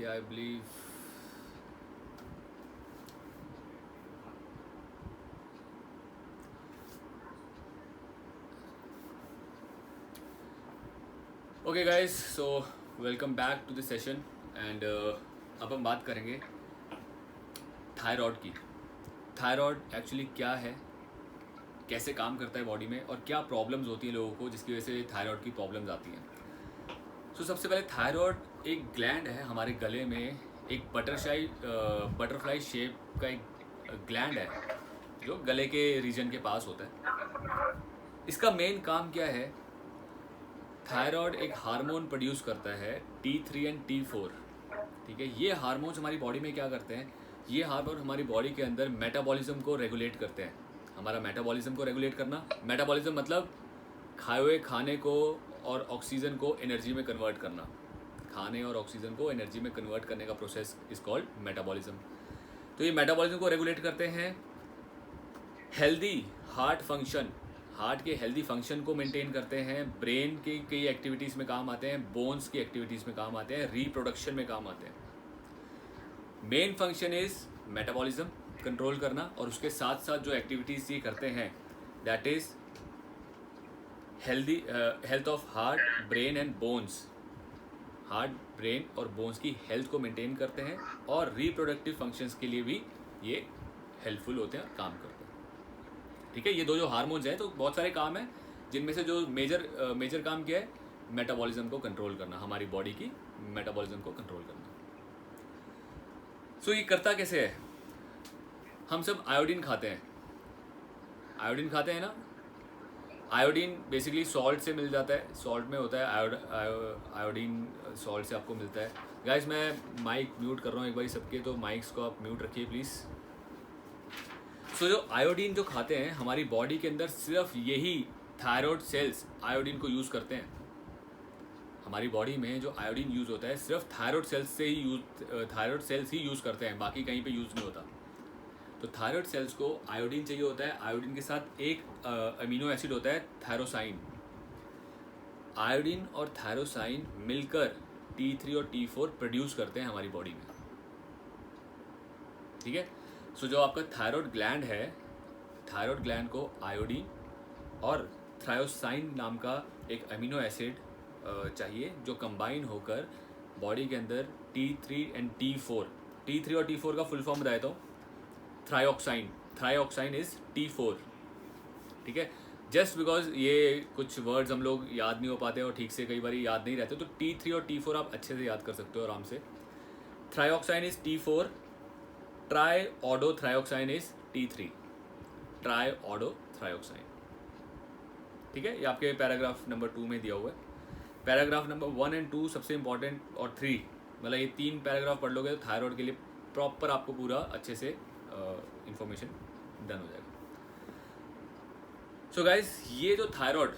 Okay, I believe. Okay guys, so welcome back to the session and अब हम बात करेंगे थायराइड की। थायराइड एक्चुअली क्या है, कैसे काम करता है बॉडी में और क्या प्रॉब्लम्स होती हैं लोगों को जिसकी वजह से थायराइड की प्रॉब्लम्स आती हैं। सबसे पहले थायराइड एक ग्लैंड है हमारे गले में, एक बटरफ्लाई शेप का एक ग्लैंड है जो गले के रीजन के पास होता है। इसका मेन काम क्या है, थायराइड एक हार्मोन प्रोड्यूस करता है T3 एंड T4। ठीक है, ये हार्मोन्स हमारी बॉडी में क्या करते हैं, ये हार्मोन हमारी बॉडी के अंदर मेटाबॉलिज्म को रेगुलेट करते हैं। हमारा मेटाबॉलिज्म को रेगुलेट करना, मेटाबॉलिज्म मतलब खाए हुए खाने को और ऑक्सीजन को एनर्जी में कन्वर्ट करना। खाने और ऑक्सीजन को एनर्जी में कन्वर्ट करने का प्रोसेस इज कॉल्ड मेटाबॉलिज्म। तो ये मेटाबॉलिज्म को रेगुलेट करते हैं। हेल्दी हार्ट फंक्शन, हार्ट के हेल्दी फंक्शन को मेंटेन करते हैं। ब्रेन की कई एक्टिविटीज़ में काम आते हैं, बोन्स की एक्टिविटीज़ में काम आते हैं, रिप्रोडक्शन में काम आते हैं। Main function is metabolism control करना, और उसके साथ साथ जो एक्टिविटीज़ ये करते हैं that is health of heart, brain and bones. Heart, brain और बोन्स की हेल्थ को मेंटेन करते हैं और रिप्रोडक्टिव फंक्शंस के लिए भी ये हेल्पफुल होते हैं और काम करते हैं। ठीक है, ये दो जो हार्मोन्स हैं, तो बहुत सारे काम हैं जिनमें से जो मेजर काम क्या है, मेटाबॉलिज्म को कंट्रोल करना, हमारी बॉडी की मेटाबॉलिज्म को कंट्रोल करना। ये करता कैसे है, हम सब आयोडीन खाते हैं, आयोडीन खाते हैं ना। आयोडीन बेसिकली सॉल्ट से मिल जाता है, सॉल्ट में होता है आयोडीन, सॉल्ट से आपको मिलता है। गाइस मैं माइक म्यूट कर रहा हूँ एक बार सबके, तो माइक्स को आप म्यूट रखिए प्लीज़। जो आयोडीन जो खाते हैं, हमारी बॉडी के अंदर सिर्फ यही थायराइड सेल्स आयोडीन को यूज़ करते हैं। हमारी बॉडी में जो आयोडीन यूज़ होता है सिर्फ थायराइड सेल्स ही यूज़ करते हैं, बाकी कहीं पे यूज़ नहीं होता। तो थायराइड सेल्स को आयोडीन चाहिए होता है, आयोडीन के साथ एक अमीनो एसिड होता है थायरोसाइन। आयोडीन और थायरोसाइन मिलकर T3 और T4 प्रोड्यूस करते हैं हमारी बॉडी में। ठीक है, जो आपका थायराइड ग्लैंड है, थायराइड ग्लैंड को आयोडीन और थायोसाइन नाम का एक अमीनो एसिड चाहिए जो कंबाइन होकर बॉडी के अंदर T3 एंड T4, T3 और T4 का फुल फॉर्म बताया तो थायोक्साइन इज T4। ठीक है, जस्ट बिकॉज ये कुछ वर्ड्स हम लोग याद नहीं हो पाते और ठीक से कई बार याद नहीं रहते, तो T3 और T4 आप अच्छे से याद कर सकते हो आराम से। थायोक्साइन इज T4, ट्राईऑडोथ्रायोक्साइन इज T3, ट्राईऑडोथ्रायोक्साइन। ठीक है, ये आपके पैराग्राफ नंबर 2 में दिया हुआ है। पैराग्राफ नंबर 1 एंड 2 सबसे इंपॉर्टेंट, और 3 मतलब ये 3 पैराग्राफ पढ़ लोगे तो थायराइड के लिए प्रॉपर आपको पूरा अच्छे से इंफॉर्मेशन डन हो जाएगा। गाइज, ये जो थायराइड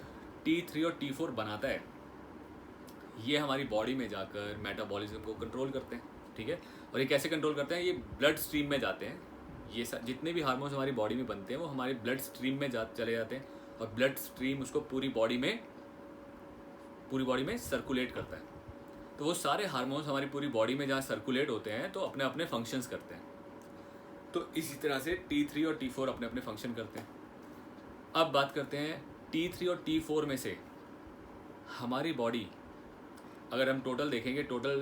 T3 और T4 बनाता है, ये हमारी बॉडी में जाकर मेटाबॉलिज्म को कंट्रोल करते हैं। ठीक है, और ये कैसे कंट्रोल करते हैं, ये ब्लड स्ट्रीम में जाते हैं। ये जितने भी हार्मोन्स हमारी बॉडी में बनते हैं वो हमारे ब्लड स्ट्रीम में चले जाते हैं, और ब्लड स्ट्रीम उसको पूरी बॉडी में सर्कुलेट करता है। तो वो सारे हार्मोन्स हमारी पूरी बॉडी में जहाँ सर्कुलेट होते हैं तो अपने अपने फंक्शंस करते हैं। तो इसी तरह से T3 और T4 अपने अपने फंक्शन करते हैं। अब बात करते हैं T3 और T4 में से हमारी बॉडी, अगर हम टोटल देखेंगे, टोटल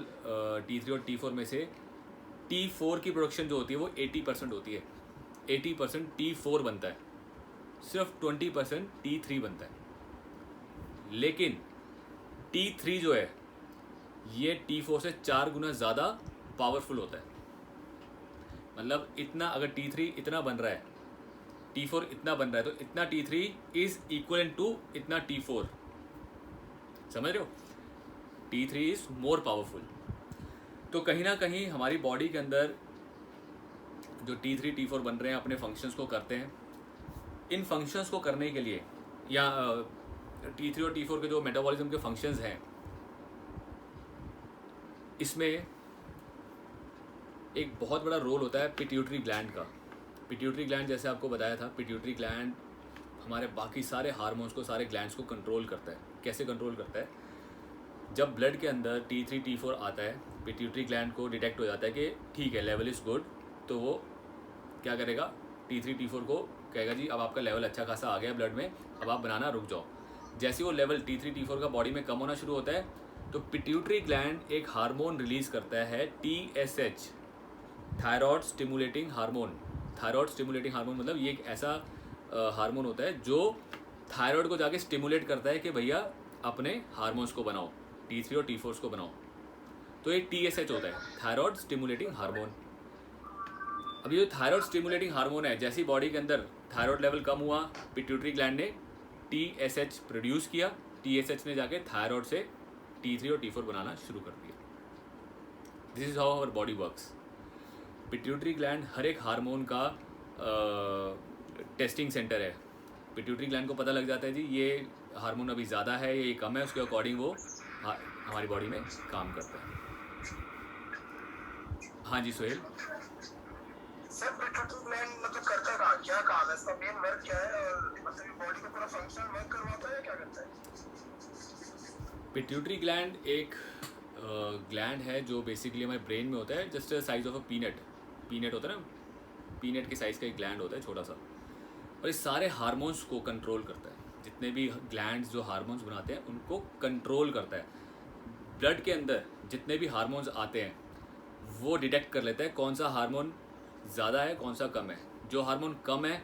T3 और T4 में से T4 की प्रोडक्शन जो होती है वो 80% होती है। 80% T4 बनता है, सिर्फ 20% T3 बनता है। लेकिन T3 जो है ये T4 से 4 गुना ज़्यादा पावरफुल होता है। मतलब इतना, अगर T3 इतना बन रहा है, T4 इतना बन रहा है, तो इतना T3 इज इक्वल टू इतना T4। समझ रहे हो, T3 इज मोर पावरफुल। तो कहीं ना कहीं हमारी बॉडी के अंदर जो T3 T4 बन रहे हैं अपने फंक्शंस को करते हैं। इन फंक्शंस को करने के लिए, या T3 और T4 के जो मेटाबॉलिज्म के फंक्शंस हैं, इसमें एक बहुत बड़ा रोल होता है पिट्यूटरी ग्लैंड का। पिट्यूटरी ग्लैंड, जैसे आपको बताया था, पिट्यूटरी ग्लैंड हमारे बाकी सारे हार्मोन्स को, सारे ग्लैंड्स को कंट्रोल करता है। कैसे कंट्रोल करता है, जब ब्लड के अंदर T3 T4 आता है, पिट्यूटरी ग्लैंड को डिटेक्ट हो जाता है कि ठीक है लेवल इज़ गुड, तो वो क्या करेगा, T3 T4 को कहेगा जी अब आपका लेवल अच्छा खासा आ गया ब्लड में, अब आप बनाना रुक जाओ। जैसे वो लेवल T3 T4 का बॉडी में कम होना शुरू होता है, तो पिट्यूटरी ग्लैंड एक हार्मोन रिलीज करता है TSH, thyroid stimulating hormone. Thyroid stimulating hormone मतलब ये एक ऐसा हार्मोन होता है जो थायराइड को जाके स्टिमुलेट करता है कि भैया अपने हार्मोन्स को बनाओ, T3 और T4 को बनाओ। तो ये TSH होता है, थायराइड स्टिमुलेटिंग हार्मोन। अब ये जो थायराइड स्टिमुलेटिंग हार्मोन है, जैसी बॉडी के अंदर थायराइड लेवल कम हुआ, पिट्यूटरी ग्लैंड ने TSH प्रोड्यूस किया, TSH ने जाके थायराइड से T3 और T4 बनाना शुरू कर दिया। This is how our body works. Pituitary gland हर एक हार्मोन का टेस्टिंग सेंटर है। पिट्यूटरी ग्लैंड को पता लग जाता है जी ये हार्मोन अभी ज़्यादा है, ये कम है, उसके अकॉर्डिंग वो हमारी बॉडी में काम करता है। हाँ जी सोहेल। सर पिट्यूटरी ग्लैंड मतलब करता है क्या काम है इसका, मेन वर्क क्या है, और मतलब बॉडी का पूरा फंक्शन वर्क करवाता है या क्या करता है? पिट्यूटरी ग्लैंड एक ग्लैंड है जो बेसिकली हमारे ब्रेन में होता है, just size of a peanut होता है ना, पीनट के साइज़ का एक ग्लैंड होता है छोटा सा, और इस सारे हार्मोन्स को कंट्रोल करता है। जितने भी ग्लैंड्स जो हार्मोन्स बनाते हैं उनको कंट्रोल करता है। ब्लड के अंदर जितने भी हार्मोन्स आते हैं वो डिटेक्ट कर लेता है कौन सा हार्मोन ज़्यादा है कौन सा कम है। जो हार्मोन कम है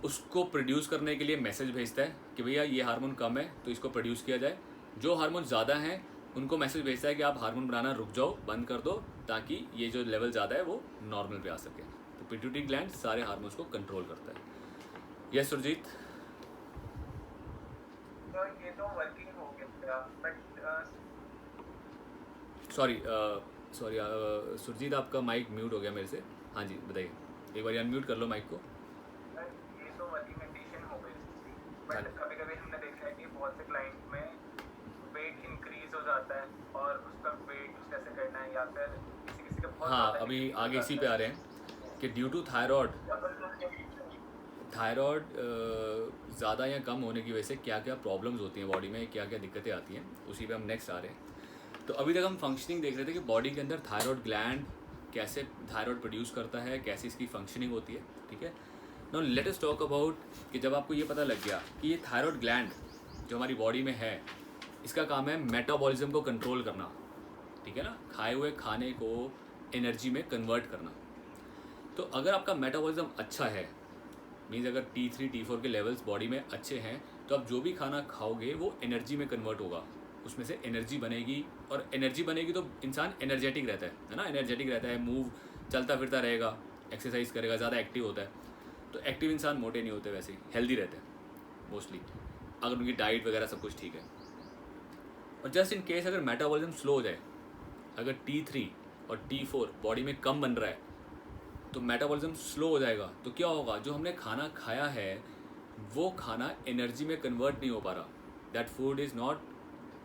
उसको प्रोड्यूस करने के लिए मैसेज भेजता है कि भैया ये हार्मोन कम है तो इसको प्रोड्यूस किया जाए। जो हार्मोन ज़्यादा हैं उनको मैसेज भेजता है कि आप हार्मोन बनाना रुक जाओ, बंद कर दो, ताकि ये जो लेवल ज़्यादा है वो नॉर्मल पे आ सके। तो पिट्यूटरी ग्लैंड सारे हार्मोन्स को कंट्रोल करता है। यस सुरजीत। तो ये तो वर्किंग हो गया, बट सॉरी सुरजीत आपका माइक म्यूट हो गया मेरे से। हाँ जी बताइए, एक बार अनम्यूट कर लो माइक को। ये तो वर्किंग हो गई, बट कभी कभी हमने देखा है कि बहुत से क्लाइंट में वेट इंक्रीज हो जाता है और उसका वेट कैसे करना है, या फिर किसी किसी का बहुत हाँ अभी आगे इसी पे आ रहे हैं कि ड्यू टू थायराइड ज़्यादा या कम होने की वजह से क्या क्या प्रॉब्लम्स होती हैं बॉडी में, क्या क्या दिक्कतें आती हैं, उसी पे हम नेक्स्ट आ रहे हैं। तो अभी तक हम फंक्शनिंग देख रहे थे कि बॉडी के अंदर थायराइड ग्लैंड कैसे थायराइड प्रोड्यूस करता है, कैसे इसकी फंक्शनिंग होती है, ठीक है। Now let us talk about कि जब आपको ये पता लग गया कि ये थायराइड ग्लैंड जो हमारी बॉडी में है, इसका काम है मेटाबॉलिज्म को कंट्रोल करना, ठीक है ना, खाए हुए खाने को एनर्जी में कन्वर्ट करना। तो अगर आपका मेटाबॉलिज्म अच्छा है, मीन्स अगर T3 T4 के लेवल्स बॉडी में अच्छे हैं, तो आप जो भी खाना खाओगे वो एनर्जी में कन्वर्ट होगा, उसमें से एनर्जी बनेगी, और एनर्जी बनेगी तो इंसान एनर्जेटिक रहता है ना, एनर्जेटिक रहता है, मूव चलता फिरता रहेगा, एक्सरसाइज करेगा, ज़्यादा एक्टिव होता है। तो एक्टिव इंसान मोटे नहीं होते, वैसे ही हेल्दी रहते हैं मोस्टली, अगर उनकी डाइट वगैरह सब कुछ ठीक है। और जस्ट इन केस अगर मेटाबॉलिज्म स्लो हो जाए, अगर T3 और T4 बॉडी में कम बन रहा है तो मेटाबॉलिज्म स्लो हो जाएगा, तो क्या होगा, जो हमने खाना खाया है वो खाना एनर्जी में कन्वर्ट नहीं हो पा रहा, that food is not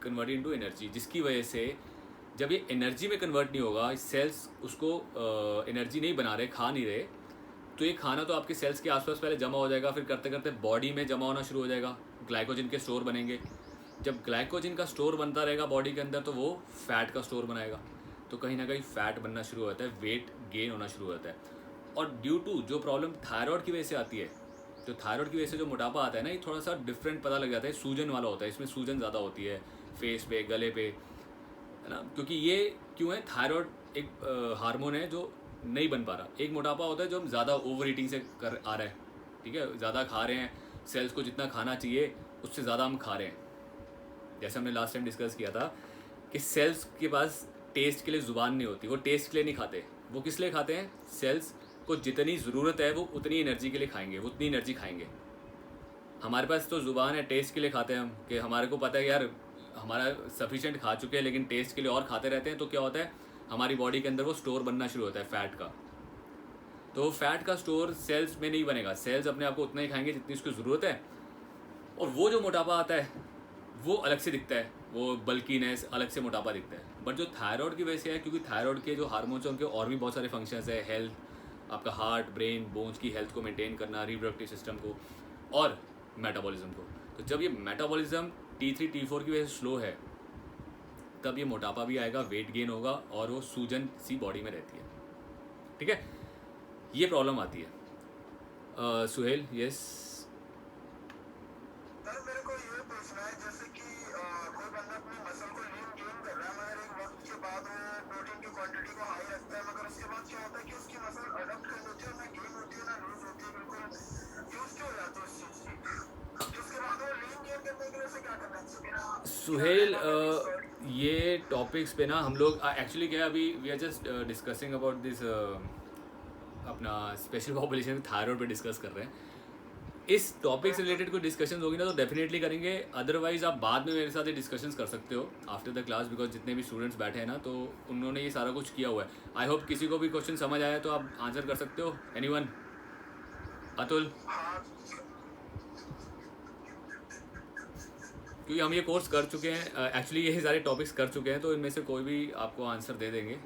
converted into energy, जिसकी वजह से जब ये एनर्जी में कन्वर्ट नहीं होगा, सेल्स उसको एनर्जी नहीं बना रहे, खा नहीं रहे, तो ये खाना तो आपके सेल्स के आसपास पहले जमा हो जाएगा, फिर करते करते बॉडी में जमा होना शुरू हो जाएगा, ग्लाइकोजन के स्टोर बनेंगे। जब ग्लाइकोजन का स्टोर बनता रहेगा बॉडी के अंदर तो वो फैट का स्टोर बनाएगा, तो कहीं ना कहीं फैट बनना शुरू होता है, वेट गेन होना शुरू होता है। और ड्यू टू जो प्रॉब्लम थायराइड की वजह से आती है, जो थायराइड की वजह से जो मोटापा आता है ना, ये थोड़ा सा डिफरेंट पता लग जाता है, सूजन वाला होता है, इसमें सूजन ज़्यादा होती है फेस पे, गले पे, है ना, क्योंकि ये क्यों है, थायराइड एक हार्मोन है जो नहीं बन पा रहा। एक मोटापा होता है जो हम ज़्यादा ओवर ईटिंग से कर आ रहा है, ठीक है, ज़्यादा खा रहे हैं, सेल्स को जितना खाना चाहिए उससे ज़्यादा हम खा रहे हैं। जैसे हमने लास्ट टाइम डिस्कस किया था कि सेल्स के पास टेस्ट के लिए ज़ुबान नहीं होती, वो टेस्ट के लिए नहीं खाते, वो किस लिए खाते हैं, सेल्स को जितनी ज़रूरत है वो उतनी एनर्जी के लिए खाएंगे, वो उतनी एनर्जी खाएंगे। हमारे पास तो ज़ुबान है, टेस्ट के लिए खाते हैं हम, कि हमारे को पता है यार हमारा सफिशिएंट खा चुके हैं, लेकिन टेस्ट के लिए और खाते रहते हैं, तो क्या होता है, हमारी बॉडी के अंदर वो स्टोर बनना शुरू होता है फैट का। तो फैट का स्टोर सेल्स में नहीं बनेगा, सेल्स अपने आप को उतना ही खाएंगे जितनी उसकी ज़रूरत है, और वो जो मोटापा आता है वो अलग से दिखता है, वो बल्कीनेस अलग से मोटापा दिखता है। बट जो थायराइड की वजह से है, क्योंकि थायराइड के जो हार्मोन्स हैं उनके और भी बहुत सारे फंक्शंस है, हेल्थ, आपका हार्ट, ब्रेन, बोन्स की हेल्थ को मेंटेन करना, रिप्रोडक्टिव सिस्टम को और मेटाबॉलिज्म को। तो जब ये मेटाबॉलिज्म T3 T4 की वजह से स्लो है, तब ये मोटापा भी आएगा, वेट गेन होगा और वो सूजन सी बॉडी में रहती है। ठीक है, ये प्रॉब्लम आती है। सुहेल, यस। सर मेरे को ये पूछना है, जैसे कि कोई बंदा अपने मसल को लीन गेन कर रहा है, मगर एक वक्त के बाद वो प्रोटीन की क्वांटिटी को हाई रखता है, मगर उसके बाद क्या होता है कि उसकी मसल अडॉप्ट कर लेती है, ना गेन होती है ना लूज होती है, बिल्कुल यूज हो जाती है उस चीज की। जिसके बाद वो लीन गेन करने के लिए उसे क्या करना चाहिए? सुहेल, ये टॉपिक्स पे ना हम लोग एक्चुअली क्या है, अभी we are just discussing about this, अपना स्पेशल पॉपुलेशन थायराइड पे डिस्कस कर रहे हैं। इस टॉपिक से रिलेटेड कोई डिस्कशन होगी ना तो डेफिनेटली करेंगे, अदरवाइज आप बाद में मेरे साथ ये डिस्कशंस कर सकते हो आफ्टर द क्लास, बिकॉज जितने भी स्टूडेंट्स बैठे हैं ना तो उन्होंने ये सारा कुछ किया हुआ है। आई होप किसी को भी क्वेश्चन समझ आया तो आप आंसर कर सकते हो। एनीवन? अतुल? क्योंकि हम ये कोर्स कर चुके हैं, एक्चुअली ये सारे टॉपिक्स कर चुके हैं, तो इनमें से कोई भी आपको आंसर दे देंगे।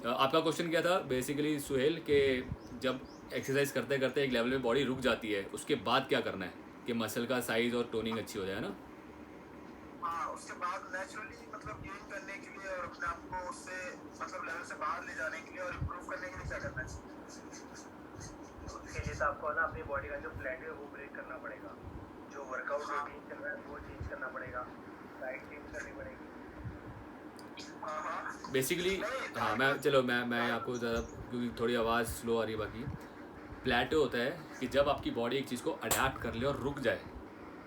आपका क्वेश्चन क्या था बेसिकली सुहेल, कि जब एक्सरसाइज करते करते एक लेवल पे बॉडी रुक जाती है उसके बाद क्या करना है कि मसल का साइज और टोनिंग अच्छी हो जाए ना? हाँ, उसके बाद नेचुरली मतलब गेन करने के लिए और अपने आप को उससे मतलब लेवल से बाहर ले जाने के लिए और इम्प्रूव करने के लिए क्या करना चाहिए? उसके लिए तो आपको ना अपनी बॉडी का जो प्लेटो है वो ब्रेक करना पड़ेगा, जो वर्कआउट रूटीन चल रहा है वो चेंज करना पड़ेगा, डाइट चेंज करनी पड़ेगी। बेसिकली हाँ, मैं आपको ज़्यादा, क्योंकि थोड़ी आवाज़ स्लो आ रही है, बाकी प्लेटो होता है कि जब आपकी बॉडी एक चीज़ को अडैप्ट कर ले और रुक जाए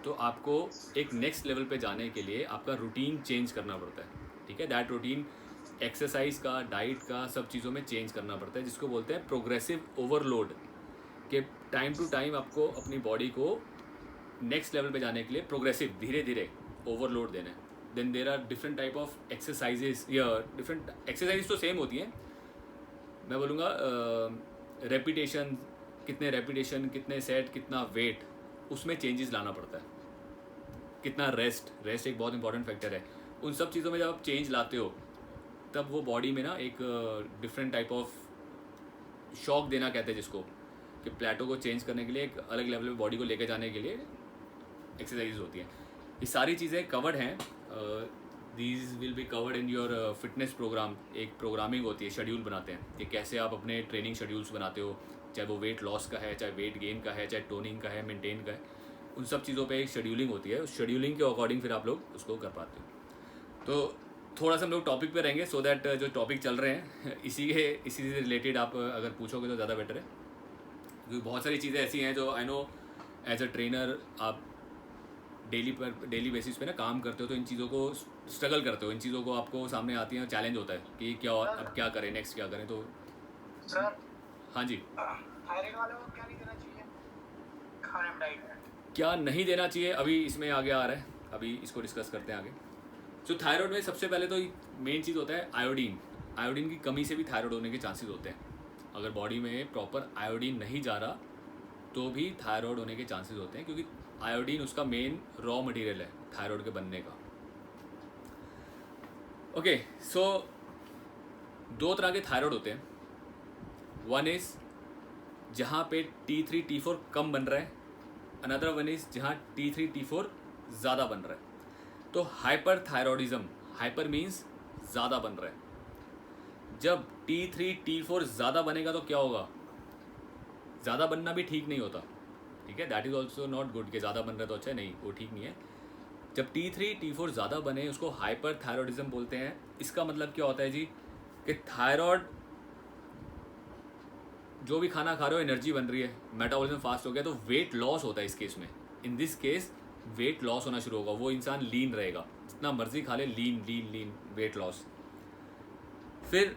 तो आपको एक नेक्स्ट लेवल पे जाने के लिए आपका रूटीन चेंज करना पड़ता है। ठीक है, दैट रूटीन एक्सरसाइज का, डाइट का, सब चीज़ों में चेंज करना पड़ता है, जिसको बोलते हैं प्रोग्रेसिव ओवरलोड। कि टाइम टू टाइम आपको अपनी बॉडी को नेक्स्ट लेवल पे जाने के लिए प्रोग्रेसिव धीरे धीरे ओवरलोड देना है। Then there are different type of exercises, या डिफरेंट एक्सरसाइज तो सेम होती हैं, मैं बोलूँगा रेपिटेशन, कितने रेपिटेशन, कितने सेट, कितना वेट, उसमें चेंजेस लाना पड़ता है। कितना रेस्ट एक बहुत इंपॉर्टेंट फैक्टर है। उन सब चीज़ों में जब आप चेंज लाते हो तब वो बॉडी में ना एक डिफरेंट टाइप ऑफ शॉक देना कहते हैं जिसको, कि प्लेटो को चेंज करने के लिए एक अलग लेवल पे बॉडी को लेकर जाने के लिए एक्सरसाइज होती हैं। ये सारी चीज़ें कवर्ड हैं, these will be covered in your fitness program. एक प्रोग्रामिंग होती है, शेड्यूल बनाते हैं कि कैसे आप अपने ट्रेनिंग शेड्यूल्स बनाते हो, चाहे वो वेट लॉस का है, चाहे वेट गेन का है, चाहे टोनिंग का है, मेंटेन का है, उन सब चीज़ों पे एक शेड्यूलिंग होती है। उस शेड्यूलिंग के अकॉर्डिंग फिर आप लोग उसको कर पाते हो। तो थोड़ा सा हम लोग टॉपिक पे रहेंगे, सो दैट जो टॉपिक चल रहे हैं इसी से रिलेटेड आप अगर पूछोगे तो ज़्यादा बेटर है, क्योंकि बहुत सारी चीज़ें ऐसी हैं जो I know as a trainer आप डेली बेसिस पे ना काम करते हो, तो इन चीज़ों को स्ट्रगल करते हो, इन चीज़ों को आपको सामने आती हैं, चैलेंज होता है कि क्या अब क्या करें, नेक्स्ट क्या करें। तो सर, हाँ जी, थायराइड वालों को क्या नहीं देना चाहिए खाने में, डाइट में? क्या नहीं देना चाहिए, अभी इसमें आगे आ रहा है, अभी इसको डिस्कस करते हैं आगे। तो थायराइड में सबसे पहले तो मेन चीज़ होता है आयोडीन। आयोडीन की कमी से भी थायराइड होने के चांसेस होते हैं। अगर बॉडी में प्रॉपर आयोडीन नहीं जा रहा तो भी थायराइड होने के चांसेस होते हैं, क्योंकि आयोडीन उसका मेन रॉ मटेरियल है थायराइड के बनने का। ओके, सो दो तरह के थायराइड होते हैं। वन इज़ जहाँ पे T3 T4 कम बन रहा है, अनदर वन इज़ जहाँ T3 T4 ज़्यादा बन रहा है। तो हाइपर थायरॉयडिज्म, हाइपर मीन्स ज़्यादा बन रहा है। जब T3 T4 ज़्यादा बनेगा तो क्या होगा, ज़्यादा बनना भी ठीक नहीं होता। ठीक है, that is also not good कि ज़्यादा बन रहा है तो अच्छा नहीं, वो ठीक नहीं है। जब T3 T4 ज़्यादा बने उसको हाइपर थायरॉयडिज्म बोलते हैं। इसका मतलब क्या होता है जी, कि थायराइड जो भी खाना खा रहे हो एनर्जी बन रही है, मेटाबॉलिज्म फास्ट हो गया, तो वेट लॉस होता है इस केस में। In this case weight loss होना शुरू होगा, वो इंसान लीन रहेगा, जितना मर्जी खा ले, लीन लीन लीन, वेट लॉस। फिर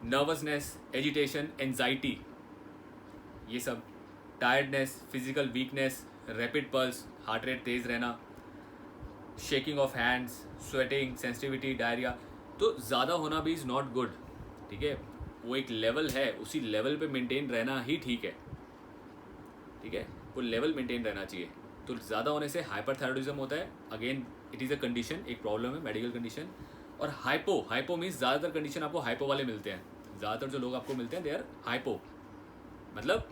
नर्वसनेस, एजिटेशन, एंजाइटी, ये सब, tiredness, physical weakness, rapid pulse, heart rate तेज़ रहना, shaking of hands, sweating, sensitivity, diarrhoea. तो ज़्यादा होना भी इज़ नॉट गुड। ठीक है, वो एक लेवल है, उसी लेवल पे मेंटेन रहना ही ठीक है। ठीक है, वो लेवल मेंटेन रहना चाहिए। तो ज़्यादा होने से हाइपरथायरॉयडिज्म होता है। Again it is a condition, एक प्रॉब्लम है, मेडिकल कंडीशन। और हाइपो मीन्स ज़्यादातर कंडीशन आपको हाइपो वाले मिलते हैं। ज़्यादातर जो लोग आपको मिलते हैं दे आर हाइपो, मतलब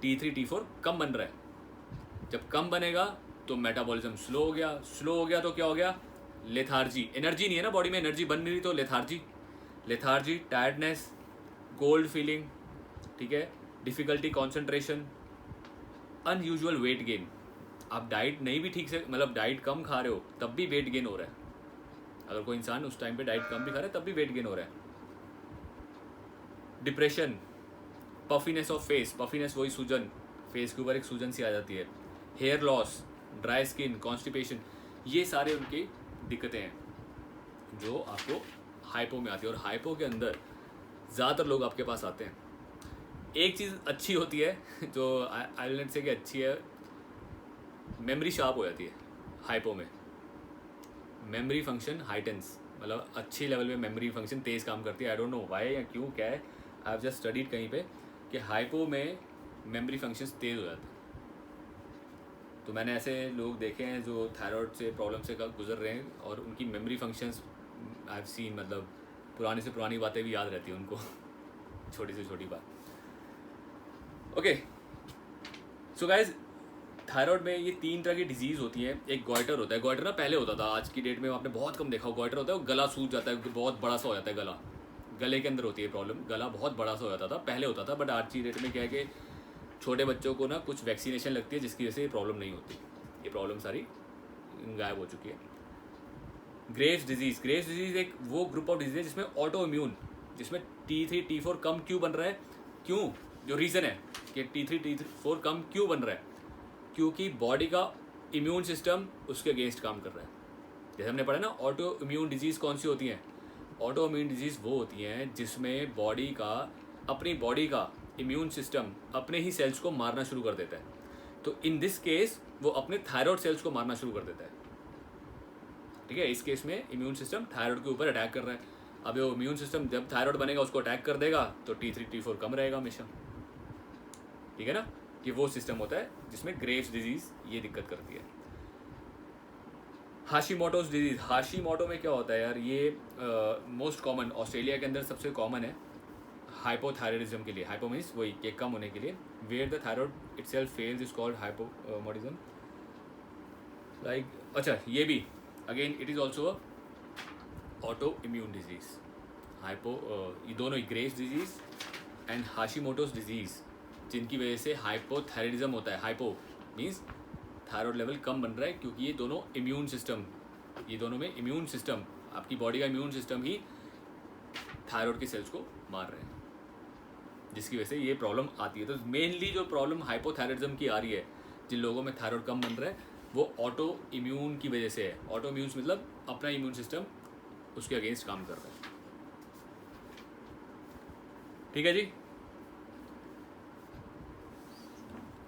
T3 T4 कम बन रहा है। जब कम बनेगा तो मेटाबॉलिज्म स्लो हो गया, स्लो हो गया तो क्या हो गया, लेथार्जी, एनर्जी नहीं है ना बॉडी में, एनर्जी बन नहीं रही तो लेथार्जी, टायर्डनेस, कोल्ड फीलिंग, ठीक है, difficulty concentration, unusual weight gain. आप डाइट नहीं भी ठीक से, मतलब डाइट कम खा रहे हो तब भी वेट गेन हो रहा है। अगर कोई इंसान उस टाइम पे डाइट कम भी खा रहा है तब भी वेट गेन हो रहा है। Depression, puffiness of face, puffiness वही सूजन, फेस के ऊपर एक सूजन सी आ जाती है, hair loss, dry skin, constipation, ये सारे उनकी दिक्कतें हैं जो आपको हाइपो में आती है। और हाइपो के अंदर ज़्यादातर लोग आपके पास आते हैं। एक चीज़ अच्छी होती है जो आइलैंड से कि अच्छी है, मेमोरी शार्प हो जाती है हाइपो में, मेमोरी फंक्शन हाइटेंस, मतलब अच्छी लेवल में मेमोरी फंक्शन तेज़ काम करती है। आई डोंट नो वाई या क्यों, क्या है, आई हैव जस्ट स्टडीड कहीं पे कि हाइपो में मेमोरी फंक्शंस तेज़ हो जाते हैं। तो मैंने ऐसे लोग देखे हैं जो थायराइड से प्रॉब्लम से गुजर रहे हैं और उनकी memory functions I have seen, मतलब पुरानी से पुरानी बातें भी याद रहती हैं उनको छोटी से छोटी बात। ओके सो गाइज, थायराइड में ये 3 तरह की डिजीज़ होती है। एक गॉइटर होता है, गॉइटर ना पहले होता था, आज की डेट में आपने बहुत कम देखा। गॉइटर होता है वो गला सूज जाता है, बहुत बड़ा सा हो जाता है गला, गले के अंदर होती है प्रॉब्लम, गला बहुत बड़ा सा हो जाता था, पहले होता था। बट आज की डेट में क्या है कि छोटे बच्चों को ना कुछ वैक्सीनेशन लगती है जिसकी वजह से ये प्रॉब्लम नहीं होती, ये प्रॉब्लम सारी गायब हो चुकी है। ग्रेव्स डिजीज़ एक वो ग्रुप ऑफ डिजीज है जिसमें ऑटो इम्यून, जिसमें T3 T4 कम क्यों बन रहा है, क्यों, जो रीज़न है कि T3 T4 कम क्यों बन रहा है, क्योंकि बॉडी का इम्यून सिस्टम उसके अगेंस्ट काम कर रहा है। जैसे हमने पढ़ा ना, ऑटो इम्यून डिजीज़ कौन सी होती हैं। ऑटो इम्यून डिजीज़ वो होती हैं जिसमें बॉडी का, अपनी बॉडी का इम्यून सिस्टम अपने ही सेल्स को मारना शुरू कर देता है। तो इन दिस केस वो अपने थायराइड सेल्स को मारना शुरू कर देता है, ठीक है। इस केस में इम्यून सिस्टम थायराइड के ऊपर अटैक कर रहा है। अब वो इम्यून सिस्टम जब थायराइड बनेगा उसको अटैक कर देगा तो T3 T4 कम रहेगा हमेशा, ठीक है ना। कि वो सिस्टम होता है जिसमें ग्रेव्स डिजीज़ ये दिक्कत करती है। हाशीमोटोस डिजीज़, हाशीमोटो में क्या होता है यार, ये मोस्ट कॉमन, ऑस्ट्रेलिया के अंदर सबसे कॉमन है हाइपोथायराइडिज्म के लिए। हाइपो मीन्स वही के कम होने के लिए, where the thyroid itself fails is called hypothyroidism. Like अच्छा, ये भी again it is also auto immune disease. ये दोनों, Graves disease and Hashimoto's disease, जिनकी वजह से हाइपोथायराइडिज्म होता है। हाइपो मीन्स थायराइड लेवल कम बन रहा है, क्योंकि ये दोनों इम्यून सिस्टम, ये दोनों में इम्यून सिस्टम, आपकी बॉडी का इम्यून सिस्टम ही थायराइड के सेल्स को मार रहे हैं, जिसकी वजह से ये प्रॉब्लम आती है। तो मेनली जो प्रॉब्लम हाइपोथायराइडिज्म की आ रही है, जिन लोगों में थायराइड कम बन रहा है, वो ऑटो इम्यून की वजह से है। ऑटो इम्यून मतलब अपना इम्यून सिस्टम उसके अगेंस्ट काम कर रहा है, ठीक है जी।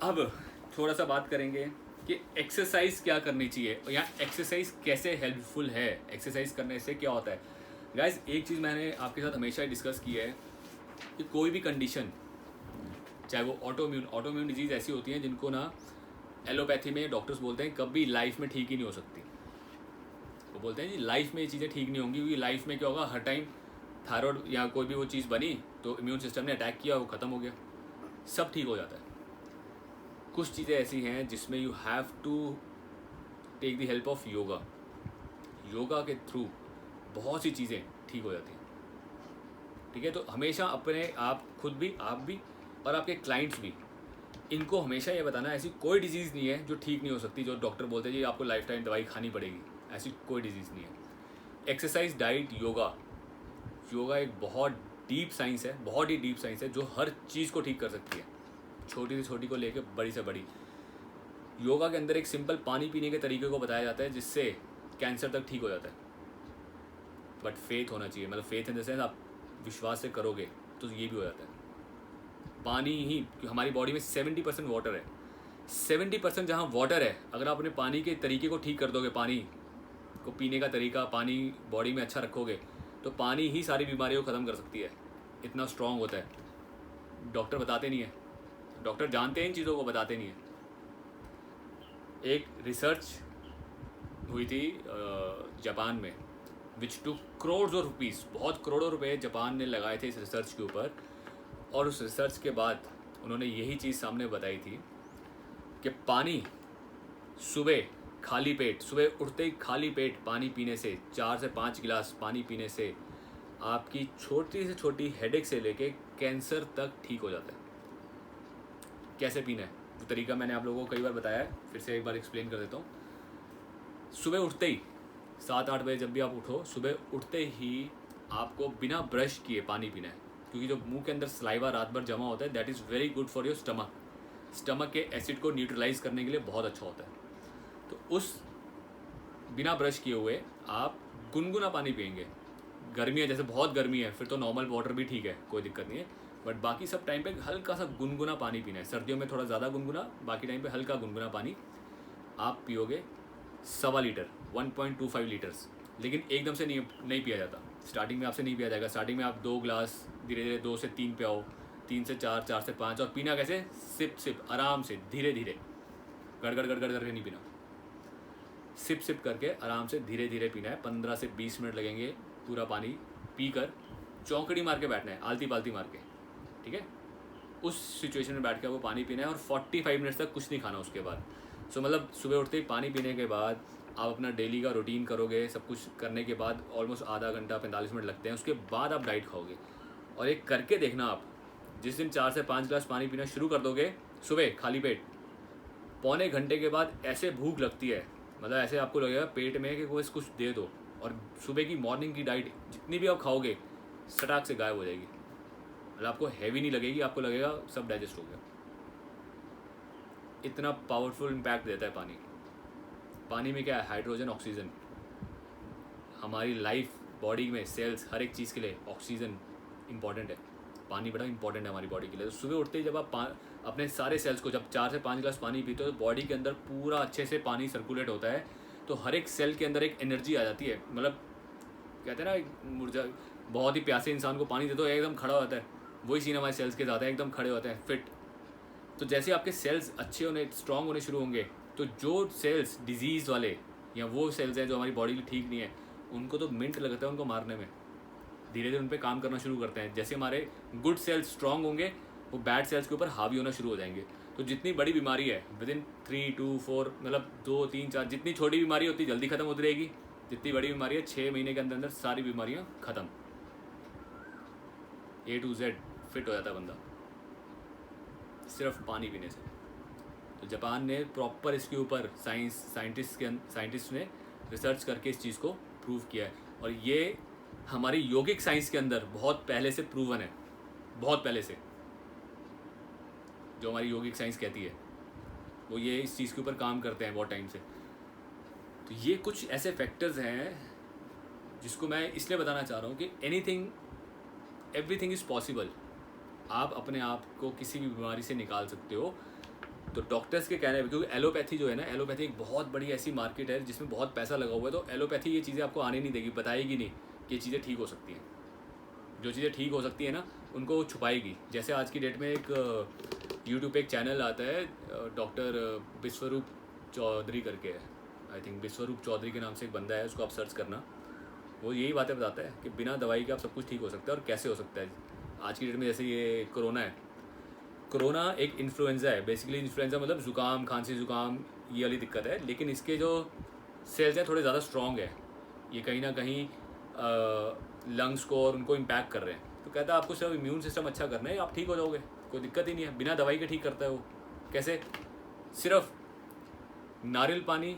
अब थोड़ा सा बात करेंगे कि एक्सरसाइज क्या करनी चाहिए या एक्सरसाइज कैसे हेल्पफुल है, एक्सरसाइज करने से क्या होता है। गाइज एक चीज़ मैंने आपके साथ हमेशा डिस्कस की है कि कोई भी कंडीशन, चाहे वो ऑटो इम्यून डिजीज़ ऐसी होती हैं जिनको ना एलोपैथी में डॉक्टर्स बोलते हैं कभी लाइफ में ठीक ही नहीं हो सकती। वो बोलते हैं जी लाइफ में ये चीज़ें ठीक नहीं होंगी, क्योंकि लाइफ में क्या होगा, हर टाइम थायराइड या कोई भी वो चीज़ बनी तो इम्यून सिस्टम ने अटैक किया, वो ख़त्म हो गया, सब ठीक हो जाता है। कुछ चीज़ें ऐसी हैं जिसमें you have to take the help of yoga. Yoga के थ्रू बहुत सी चीज़ें ठीक हो जाती हैं, ठीक है। तो हमेशा अपने आप खुद भी, आप भी और आपके क्लाइंट्स भी, इनको हमेशा ये बताना ऐसी कोई डिजीज़ नहीं है जो ठीक नहीं हो सकती, जो डॉक्टर बोलते हैं जी आपको लाइफ टाइम दवाई खानी पड़ेगी, ऐसी कोई डिजीज़ नहीं है। एक्सरसाइज, डाइट, योगा एक बहुत डीप साइंस है, बहुत ही डीप साइंस है, जो हर चीज़ को ठीक कर सकती है, छोटी से छोटी को लेकर बड़ी से बड़ी। योगा के अंदर एक सिंपल पानी पीने के तरीके को बताया जाता है जिससे कैंसर तक ठीक हो जाता है। बट फेथ होना चाहिए, मतलब फेथ इन द सेंस आप विश्वास से करोगे तो ये भी हो जाता है। पानी ही, हमारी बॉडी में 70% वाटर है, 70% जहाँ वाटर है, अगर आप अपने पानी के तरीके को ठीक कर दोगे, पानी को पीने का तरीका, पानी बॉडी में अच्छा रखोगे, तो पानी ही सारी बीमारियों को ख़त्म कर सकती है, इतना स्ट्रॉन्ग होता है। डॉक्टर बताते नहीं है, डॉक्टर जानते हैं इन चीज़ों को, बताते नहीं है। एक रिसर्च हुई थी जापान में, विच टू करोड़ रुपीज़, बहुत करोड़ों रुपए जापान ने लगाए थे इस रिसर्च के ऊपर। और उस रिसर्च के बाद उन्होंने यही चीज़ सामने बताई थी कि पानी सुबह खाली पेट, सुबह उठते ही खाली पेट पानी पीने से, 4 से 5 गिलास पानी पीने से आपकी छोटी से छोटी हेडेक से लेके कैंसर तक ठीक हो जाता है। कैसे पीना है वो तरीका मैंने आप लोगों को कई बार बताया है, फिर से एक बार एक्सप्लेन कर देता हूँ। सुबह उठते ही 7-8 बजे जब भी आप उठो, सुबह उठते ही आपको बिना ब्रश किए पानी पीना है, क्योंकि जो मुंह के अंदर सलाइवा रात भर जमा होता है that is very good for your stomach. Stomach के एसिड को न्यूट्रलाइज करने के लिए बहुत अच्छा होता है। तो उस बिना ब्रश किए हुए आप गुनगुना पानी पियेंगे। गर्मी है, जैसे बहुत गर्मी है फिर तो नॉर्मल वाटर भी ठीक है, कोई दिक्कत नहीं है, बट बाकी सब टाइम पे हल्का सा गुनगुना पानी पीना है। सर्दियों में थोड़ा ज़्यादा गुनगुना, बाकी टाइम पे हल्का गुनगुना पानी आप पियोगे। 1.25 लीटर 1.25 लीटर्स, लेकिन एकदम से नहीं पिया जाता। स्टार्टिंग में आपसे नहीं पिया जाएगा। स्टार्टिंग में आप 2 गिलास धीरे धीरे 2 से 3 पियाओ, 3 से 4, 4 से 5, और पीना कैसे, सिप सिप आराम से धीरे धीरे, गड़गड़ गड़गड़ करके नहीं पीना, सिप सिप करके आराम से धीरे धीरे पीना है। 15 से 20 मिनट लगेंगे पूरा पानी पीकर चौंकड़ी मार के बैठना है, आलती पालती मार के, ठीक है। उस सिचुएशन में बैठ के आपको पानी पीना है और 45 मिनट्स तक कुछ नहीं खाना उसके बाद। सो मतलब सुबह उठते ही पानी पीने के बाद आप अपना डेली का रूटीन करोगे, सब कुछ करने के बाद ऑलमोस्ट आधा घंटा 45 मिनट लगते हैं, उसके बाद आप डाइट खाओगे। और एक करके देखना आप, जिस दिन 4 से 5 गिलास पानी पीना शुरू कर दोगे सुबह खाली पेट, पौने घंटे के बाद ऐसे भूख लगती है, मतलब ऐसे आपको लगेगा पेट में कि कोई कुछ दे दो, और सुबह की मॉर्निंग की डाइट जितनी भी आप खाओगे सटाक से गायब हो जाएगी। मतलब आपको हैवी नहीं लगेगी, आपको लगेगा सब डाइजेस्ट हो गया। इतना पावरफुल इम्पैक्ट देता है पानी। पानी में क्या है, हाइड्रोजन, ऑक्सीजन। हमारी लाइफ, बॉडी में सेल्स, हर एक चीज़ के लिए ऑक्सीजन इंपॉर्टेंट है। पानी बड़ा इंपॉर्टेंट है हमारी बॉडी के लिए। तो सुबह उठते ही जब आप अपने सारे सेल्स को, जब 4 से 5 गिलास पानी पीते हो तो बॉडी के अंदर पूरा अच्छे से पानी सर्कुलेट होता है, तो हर एक सेल के अंदर एक एनर्जी आ जाती है। मतलब कहते हैं ना, एक मुर्जा, बहुत ही प्यासे इंसान को पानी दे दो एकदम खड़ा हो जाता है, वही सीन हमारे सेल्स के साथ है, एकदम खड़े होते हैं फिट। तो जैसे आपके सेल्स अच्छे होने, स्ट्रॉन्ग होने शुरू होंगे, तो जो सेल्स डिजीज़ वाले या वो सेल्स हैं जो हमारी बॉडी के लिए ठीक नहीं है, उनको तो मिनट लगता है उनको मारने में। धीरे धीरे उन पर काम करना शुरू करते हैं। जैसे हमारे गुड सेल्स स्ट्रॉन्ग होंगे, वो बैड सेल्स के ऊपर हावी होना शुरू हो जाएंगे। तो जितनी बड़ी बीमारी है विदिन 3 to 4, मतलब 2, 3, 4, जितनी छोटी बीमारी होती जल्दी ख़त्म होती रहेगी, जितनी बड़ी बीमारी है 6 महीने के अंदर अंदर सारी बीमारियाँ ख़त्म, A to Z फिट हो जाता है बंदा सिर्फ पानी पीने से। तो जापान ने प्रॉपर इसके ऊपर साइंटिस्ट ने रिसर्च करके इस चीज़ को प्रूव किया है, और ये हमारी योगिक साइंस के अंदर बहुत पहले से प्रूवन है, बहुत पहले से। जो हमारी योगिक साइंस कहती है वो ये इस चीज़ के ऊपर काम करते हैं बहुत टाइम से। तो ये कुछ ऐसे फैक्टर्स हैं जिसको मैं इसलिए बताना चाह रहा हूँ कि एवरीथिंग इज़ पॉसिबल। आप अपने आप को किसी भी बीमारी से निकाल सकते हो। तो डॉक्टर्स के कहने पर, क्योंकि एलोपैथी जो है ना, एलोपैथी एक बहुत बड़ी ऐसी मार्केट है जिसमें बहुत पैसा लगा हुआ है, तो एलोपैथी ये चीज़ें आपको आने नहीं देगी, बताएगी नहीं कि ये चीज़ें ठीक हो सकती हैं। जो चीज़ें ठीक हो सकती है ना, उनको वो छुपाएगी। जैसे आज की डेट में एक यूट्यूब पे एक चैनल आता है, डॉक्टर विश्वरूप चौधरी करके है, आई थिंक विश्वरूप चौधरी के नाम से एक बंदा है, उसको आप सर्च करना। वो यही बातें बताता है कि बिना दवाई के आप सब कुछ ठीक हो सकता है, और कैसे हो सकता है। आज की डेट में जैसे ये कोरोना है, कोरोना एक इन्फ्लुएंजा है बेसिकली। इन्फ्लुएंजा मतलब ज़ुकाम, खांसी ज़ुकाम, ये वाली दिक्कत है, लेकिन इसके जो सेल्स हैं थोड़े ज़्यादा स्ट्रॉन्ग है। ये कहीं ना कहीं लंग्स को और उनको इम्पैक्ट कर रहे हैं। तो कहता है आपको सिर्फ इम्यून सिस्टम अच्छा करना है, आप ठीक हो जाओगे, कोई दिक्कत ही नहीं है। बिना दवाई के ठीक करता है वो। कैसे? सिर्फ नारियल पानी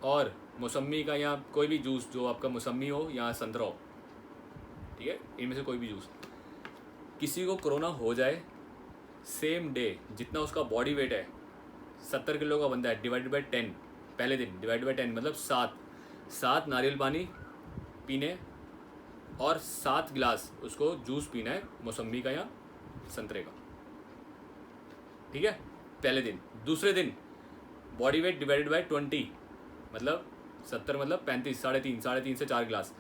और मौसमी का, या कोई भी जूस, जो आपका मौसमी हो या संतरा हो, ठीक है, इनमें से कोई भी जूस। किसी को कोरोना हो जाए, सेम डे जितना उसका बॉडी वेट है, 70 किलो का बंदा है, डिवाइडेड बाई 10, पहले दिन डिवाइडेड बाई 10 मतलब 7 नारियल पानी पीने और 7 गिलास उसको जूस पीना है, मौसमी का या संतरे का, ठीक है, पहले दिन। दूसरे दिन बॉडी वेट डिवाइडेड बाई 20 मतलब 70 मतलब 35, 3.5 से 4 गिलास,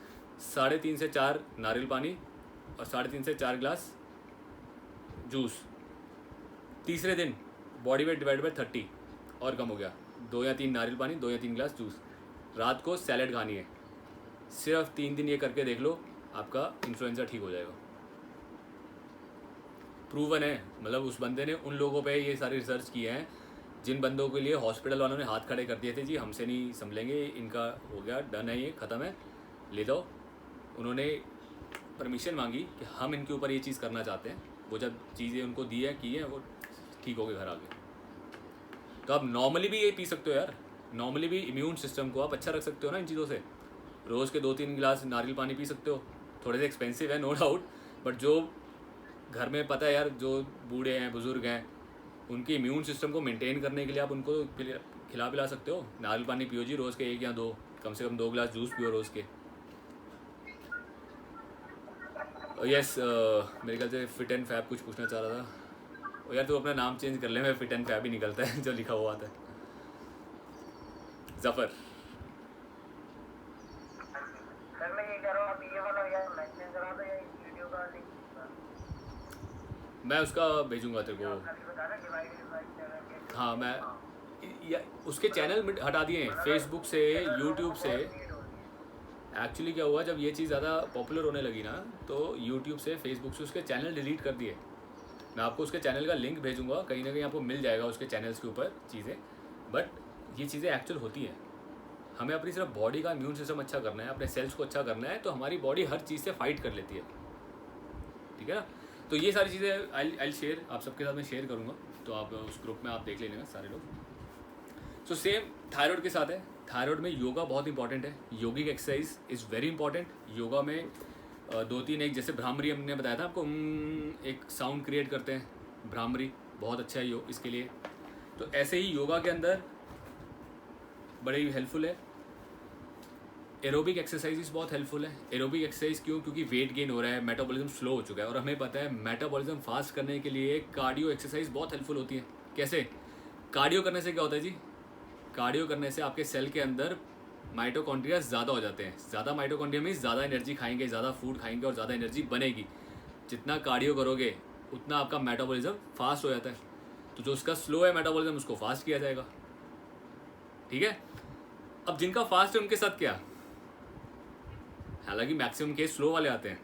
3.5 से 4 नारियल पानी और 3.5 से 4 गिलास जूस। तीसरे दिन बॉडी वेट डिवाइड बाई 30 और कम हो गया, 2 या 3 नारियल पानी, 2 या 3 गिलास जूस। रात को सैलेड खानी है। सिर्फ 3 दिन ये करके देख लो, आपका इन्फ्लुएंजा ठीक हो जाएगा। प्रूवन है, मतलब उस बंदे ने उन लोगों पे ये सारी रिसर्च की है जिन बंदों के लिए हॉस्पिटल वालों ने हाथ खड़े कर दिए थे, जी हमसे नहीं संभलेंगे, इनका हो गया, डन है, ये ख़त्म है, ले दो, उन्होंने परमिशन मांगी कि हम इनके ऊपर ये चीज़ करना चाहते हैं, वो जब चीज़ें उनको दी है की है, वो ठीक हो गए घर आ गए। तो आप नॉर्मली भी ये पी सकते हो यार, नॉर्मली भी इम्यून सिस्टम को आप अच्छा रख सकते हो ना इन चीज़ों से। रोज़ के 2-3 गिलास नारियल पानी पी सकते हो, थोड़े से एक्सपेंसिव है नो डाउट, बट जो घर में पता है यार, जो बूढ़े हैं बुज़ुर्ग हैं, उनके इम्यून सिस्टम को मेंटेन करने के लिए आप उनको खिला पिला सकते हो। नारियल पानी पियो जी रोज़ के 1 या 2, कम से कम 2 गिलास जूस पियो रोज़ के। यस मेरे ख्याल से फिट एंड फैब कुछ पूछना चाह रहा था। और यार तू अपना नाम चेंज कर ले, मैं फिट एंड फैब ही निकलता है जो लिखा हुआ आता है। जफर सर मैं ये कह रहा हूँ, आप ये वाला यार मेंशन करा दो या इस वीडियो का लिंक मैं उसका भेजूंगा तेरे को। अभी बता रहा डिवाइड हाँ मैं या उसके चैनल में हटा दिए हैं फेसबुक से, यूट्यूब से। एक्चुअली क्या हुआ, जब ये चीज़ ज़्यादा पॉपुलर होने लगी ना, तो यूट्यूब से, फेसबुक से उसके चैनल डिलीट कर दिए। मैं आपको उसके चैनल का लिंक भेजूंगा, कहीं ना कहीं आपको मिल जाएगा उसके चैनल्स के ऊपर चीज़ें। बट ये चीज़ें एक्चुअल होती हैं। हमें अपनी सिर्फ बॉडी का इम्यून सिस्टम अच्छा करना है, अपने सेल्स को अच्छा करना है, तो हमारी बॉडी हर चीज़ से फाइट कर लेती है, ठीक है ना। तो ये सारी चीज़ें आई शेयर आप सबके साथ मैं शेयर करूँगा, तो आप उस ग्रुप में आप देख लेना सारे लोग। सो सेम थायराइड के साथ है। थायराइड में योगा बहुत इंपॉर्टेंट है, yogic exercise is very important. Yoga में 2-3 एक जैसे भ्रामरी हमने बताया था आपको, एक साउंड क्रिएट करते हैं, भ्रामरी बहुत अच्छा है योग इसके लिए। तो ऐसे ही योगा के अंदर बड़े ही हेल्पफुल है। एरोबिक एक्सरसाइज बहुत हेल्पफुल है। एरोबिक एक्सरसाइज क्यों? क्योंकि वेट गेन हो रहा है, मेटाबॉलिज्म स्लो हो चुका है, और हमें पता है मेटाबॉलिज्म फास्ट करने के लिए कार्डियो एक्सरसाइज बहुत हेल्पफुल होती है। कैसे? कार्डियो करने से क्या होता है जी? कार्डियो करने से आपके सेल के अंदर माइटोकॉन्ड्रिया ज़्यादा हो जाते हैं। ज़्यादा माइटोकॉन्ड्रिया में ज़्यादा एनर्जी खाएंगे, ज़्यादा फूड खाएंगे और ज़्यादा एनर्जी बनेगी। जितना कार्डियो करोगे उतना आपका मेटाबॉलिज्म फास्ट हो जाता है। तो जो उसका स्लो है मेटाबॉलिज्म, उसको फास्ट किया जाएगा, ठीक है। अब जिनका फास्ट है उनके साथ क्या? हालांकि मैक्सिमम केस स्लो वाले आते हैं,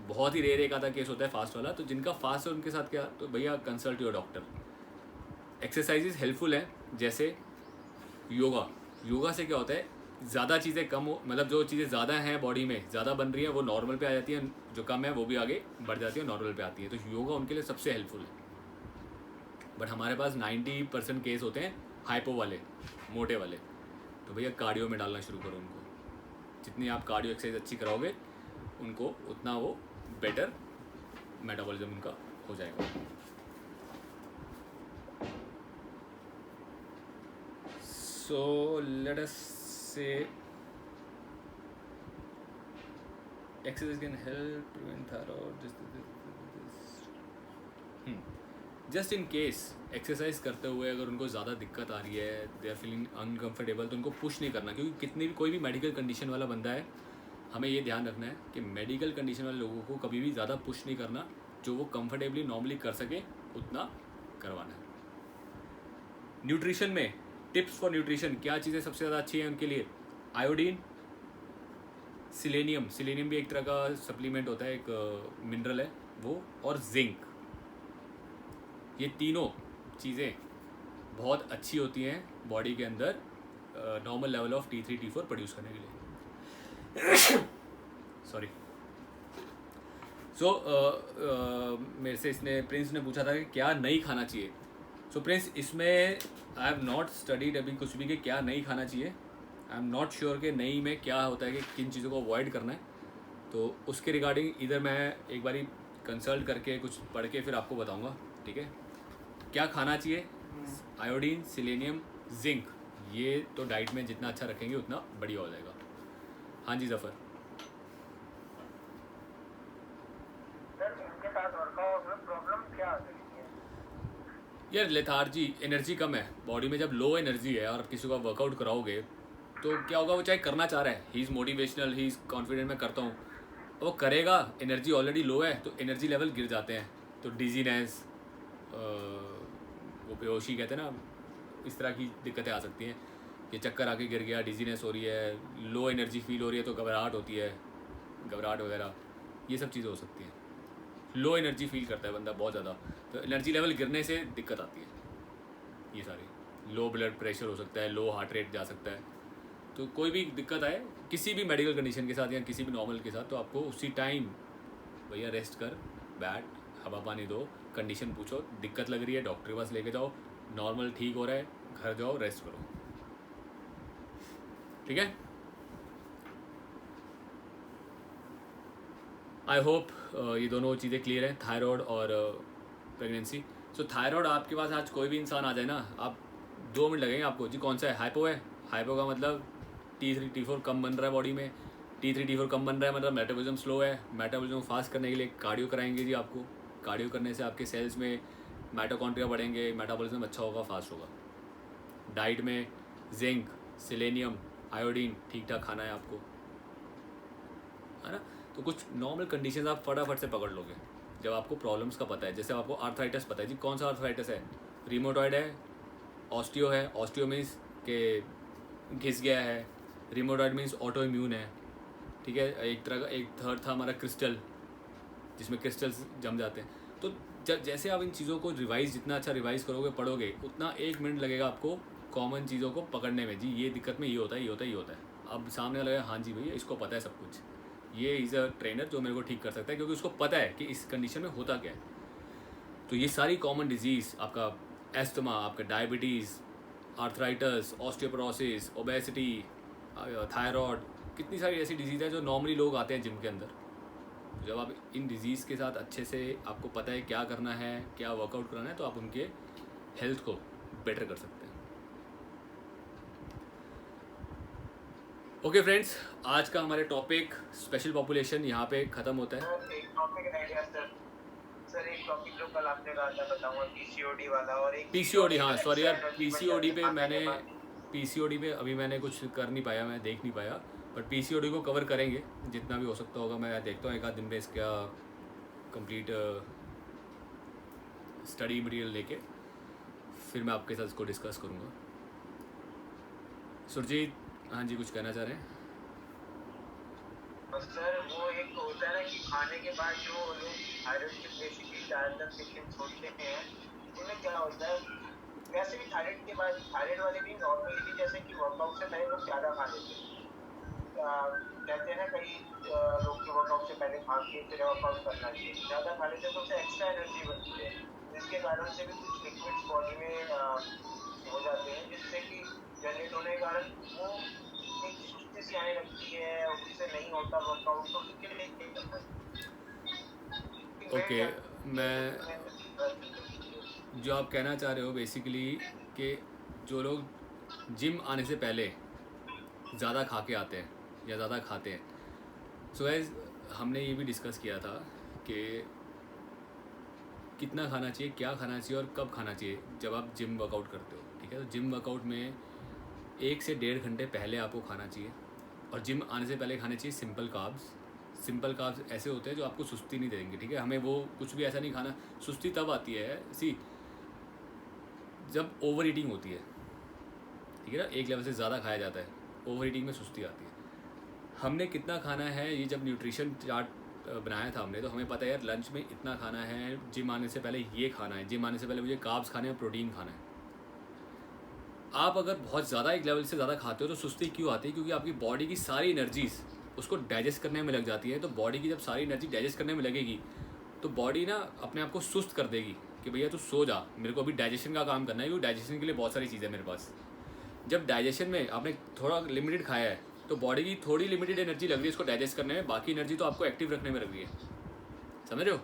बहुत ही रेयर एक आधा केस होता है फास्ट वाला। तो जिनका फास्ट है उनके साथ क्या? तो भैया consult your doctor. Exercises helpful है, जैसे योगा। योगा से क्या होता है, ज़्यादा चीज़ें कम हो, मतलब जो चीज़ें ज़्यादा हैं बॉडी में ज़्यादा बन रही हैं वो नॉर्मल पे आ जाती हैं, जो कम है वो भी आगे बढ़ जाती है, नॉर्मल पे आती है। तो योगा उनके लिए सबसे हेल्पफुल है। बट हमारे पास 90% केस होते हैं हाइपो वाले, मोटे वाले। तो भैया कार्डियो में डालना शुरू करो उनको। जितनी आप कार्डियो एक्सरसाइज अच्छी कराओगे उनको, उतना वो बेटर मेटाबॉलिज्म उनका हो जाएगा। So let us say exercise can help prevent thyroid. Just in case exercise करते हुए अगर उनको ज़्यादा दिक्कत आ रही है, दे आर फीलिंग अनकम्फर्टेबल, तो उनको पुश नहीं करना। क्योंकि कितनी भी कोई भी मेडिकल कंडीशन वाला बंदा है, हमें ये ध्यान रखना है कि मेडिकल कंडीशन वाले लोगों को कभी भी ज़्यादा पुश नहीं करना। जो वो कंफर्टेबली नॉर्मली कर सके उतना करवाना है। न्यूट्रिशन में टिप्स फॉर न्यूट्रिशन, क्या चीज़ें सबसे ज़्यादा अच्छी हैं उनके लिए? आयोडीन, सिलेनियम, सिलेनियम भी एक तरह का सप्लीमेंट होता है, एक मिनरल है वो, और जिंक। ये तीनों चीज़ें बहुत अच्छी होती हैं बॉडी के अंदर normal level of T3 T4 produce करने के लिए। सॉरी। सो मेरे से इसने प्रिंस ने पूछा था कि क्या नहीं खाना चाहिए। सो प्रिंस, इसमें आई हैव नॉट स्टडीड अभी कुछ भी कि क्या नहीं खाना चाहिए। आई एम नॉट श्योर कि नहीं में क्या होता है कि किन चीज़ों को अवॉइड करना है। तो उसके रिगार्डिंग इधर मैं एक बारी कंसल्ट करके कुछ पढ़ के फिर आपको बताऊंगा, ठीक है। क्या खाना चाहिए? आयोडीन, सिलेनियम, जिंक, ये तो डाइट में जितना अच्छा रखेंगे उतना बढ़िया हो जाएगा। हाँ जी जफ़र। सर इनके साथ वर्कआउट में प्रॉब्लम क्या आ सकती है? यार लेथार्जी, एनर्जी कम है बॉडी में। जब लो एनर्जी है और किसी को आप वर्कआउट कराओगे तो क्या होगा? वो चाहे करना चाह रहा है, he is motivational, he is confident, मैं करता हूँ, वो करेगा, एनर्जी ऑलरेडी लो है तो एनर्जी लेवल गिर जाते हैं। तो डिजीनेस, वो बेहोशी कहते हैं ना, इस तरह की दिक्कतें आ सकती हैं कि चक्कर आके गिर गया, डिजीनेस हो रही है, लो एनर्जी फील हो रही है, तो घबराहट होती है, घबराहट वगैरह, ये सब चीज़ें हो सकती हैं। लो एनर्जी फील करता है बंदा बहुत ज़्यादा, तो एनर्जी लेवल गिरने से दिक्कत आती है। ये सारी लो ब्लड प्रेशर हो सकता है, लो हार्ट रेट जा सकता है। तो कोई भी दिक्कत आए किसी भी मेडिकल कंडीशन के साथ या किसी भी नॉर्मल के साथ, तो आपको उसी टाइम भैया रेस्ट कर, बैठ, हवा पानी दो, कंडीशन पूछो, दिक्कत लग रही है डॉक्टर के पास लेके जाओ, नॉर्मल ठीक हो रहा है घर जाओ रेस्ट करो, ठीक है। आई होप ये दोनों चीज़ें क्लियर हैं, थायराइड और प्रेगनेंसी। सो थायराइड आपके पास आज कोई भी इंसान आ जाए ना, आप 2 मिनट लगेंगे आपको, जी कौन सा है, हाइपो है, हाइपो का मतलब T3 T4 कम बन रहा है बॉडी में, T3 T4 कम बन रहा है मतलब मेटाबॉलिज्म स्लो है। मेटाबॉलिज्म फास्ट करने के लिए कार्डियो कराएंगे जी आपको, कार्डियो करने से आपके सेल्स में माइटोकॉन्ड्रिया बढ़ेंगे, मेटाबॉलिज्म अच्छा होगा, फास्ट होगा। डाइट में जिंक, सेलेनियम, आयोडीन ठीक ठाक खाना है आपको, है ना। तो कुछ नॉर्मल कंडीशंस आप फटाफट से पकड़ लोगे जब आपको प्रॉब्लम्स का पता है। जैसे आपको आर्थराइटिस पता है जी, कौन सा आर्थराइटिस है, रिमोटॉइड है, ऑस्टियो है, ऑस्टियो मीन्स के घिस गया है, रिमोटॉइड मीन्स ऑटो इम्यून है, ठीक है। एक तरह का एक थर्ड था हमारा क्रिस्टल, जिसमें क्रिस्टल्स जम जाते हैं। तो जैसे आप इन चीज़ों को रिवाइज, जितना अच्छा रिवाइज करोगे पढ़ोगे, उतना 1 मिनट लगेगा आपको कॉमन चीज़ों को पकड़ने में। जी ये दिक्कत में ये होता है, ये होता है, ये होता है। अब सामने लगा हाँ जी भैया इसको पता है सब कुछ, ये इज़ अ ट्रेनर जो मेरे को ठीक कर सकता है, क्योंकि उसको पता है कि इस कंडीशन में होता क्या है। तो ये सारी कॉमन डिजीज़, आपका एस्थमा, आपका diabetes, arthritis, osteoporosis, obesity, thyroid, कितनी सारी ऐसी डिजीज़ है जो नॉर्मली लोग आते हैं जिम के अंदर। जब आप इन डिजीज़ के साथ अच्छे से, आपको पता है क्या करना है, क्या वर्कआउट करना है, तो आप उनके हेल्थ को बेटर कर सकते हैं। ओके फ्रेंड्स, आज का हमारे टॉपिक स्पेशल पॉपुलेशन यहाँ पे ख़त्म होता है। एक टॉपिक रह गया सर, एक टॉपिक जो कल आपने कहा था बताऊंगा, पीसीओडी वाला, और एक पीसीओडी, हाँ सॉरी यार, पीसीओडी पे अभी मैंने कुछ कर नहीं पाया, मैं देख नहीं पाया, बट पीसीओडी को कवर करेंगे जितना भी हो सकता होगा। मैं देखता हूँ एक आध दिन में इसका कंप्लीट स्टडी मटेरियल लेके फिर मैं आपके साथ इसको डिस्कस करूँगा। सुरजीत, हाँ जी कुछ कहना चाह रहे हैं? सर वो एक होता है ना कि खाने के बाद जो लोग थायराइड के बेसिकली ज़्यादातर पेशेंट्स होते हैं, उन्हें क्या होता है, वैसे भी थायराइड के बाद, थायराइड वाले भी नॉर्मली भी जैसे कि वर्कआउट से पहले लोग ज़्यादा खा लेते हैं। कहते हैं ना कई लोग के वर्कआउट से पहले खा के फिर वर्कआउट करना चाहिए, ज़्यादा खा लेते हैं तो उससे एक्स्ट्रा एनर्जी बनती है, जिसके कारण से भी कुछ लिक्विड्स बॉडी में हो जाते हैं, जिससे कि जनरेट होने के कारण वो एक सुस्ती सी आने लगती है, उससे नहीं होता वर्कआउट, तो उसके लिए क्या करना है? ओके, मैं जो आप कहना चाह रहे हो बेसिकली कि जो लोग जिम आने से पहले ज़्यादा खा के आते हैं या ज़्यादा खाते हैं, सो गाइस हमने ये भी डिस्कस किया था कि कितना खाना चाहिए, क्या खाना चाहिए और कब खाना चाहिए जब आप जिम वर्कआउट करते हो, ठीक है। तो जिम वर्कआउट में 1 से 1.5 घंटे पहले आपको खाना चाहिए, और जिम आने से पहले खाने चाहिए सिंपल कार्ब्स। सिंपल कार्ब्स ऐसे होते हैं जो आपको सुस्ती नहीं देंगे, ठीक है। हमें वो कुछ भी ऐसा नहीं खाना, सुस्ती तब आती है जब ओवर ईटिंग होती है, ठीक है ना, एक लेवल से ज़्यादा खाया जाता है, ओवर ईटिंग में सुस्ती आती है। हमने कितना खाना है, ये जब न्यूट्रिशन चार्ट बनाया था हमने, तो हमें पता है यार लंच में इतना खाना है, जिम आने से पहले ये खाना है, जिम आने से पहले मुझे कार्ब्स खाने हैं, प्रोटीन खाना है। आप अगर बहुत ज़्यादा एक लेवल से ज़्यादा खाते हो तो सुस्ती क्यों आती है? क्योंकि आपकी बॉडी की सारी एनर्जीज़ उसको डाइजेस्ट करने में लग जाती है। तो बॉडी की जब सारी एनर्जी डाइजेस्ट करने में लगेगी तो बॉडी ना अपने आप को सुस्त कर देगी कि भैया तू सो जा, मेरे को अभी डाइजेशन का काम करना है, क्योंकि डाइजेशन के लिए बहुत सारी चीज़ें मेरे पास। जब डाइजेशन में आपने थोड़ा लिमिटेड खाया है तो बॉडी की थोड़ी लिमिटेड एनर्जी लग रही है इसको डाइजेस्ट करने में, बाकी एनर्जी तो आपको एक्टिव रखने में लग रही है, समझ रहे हो?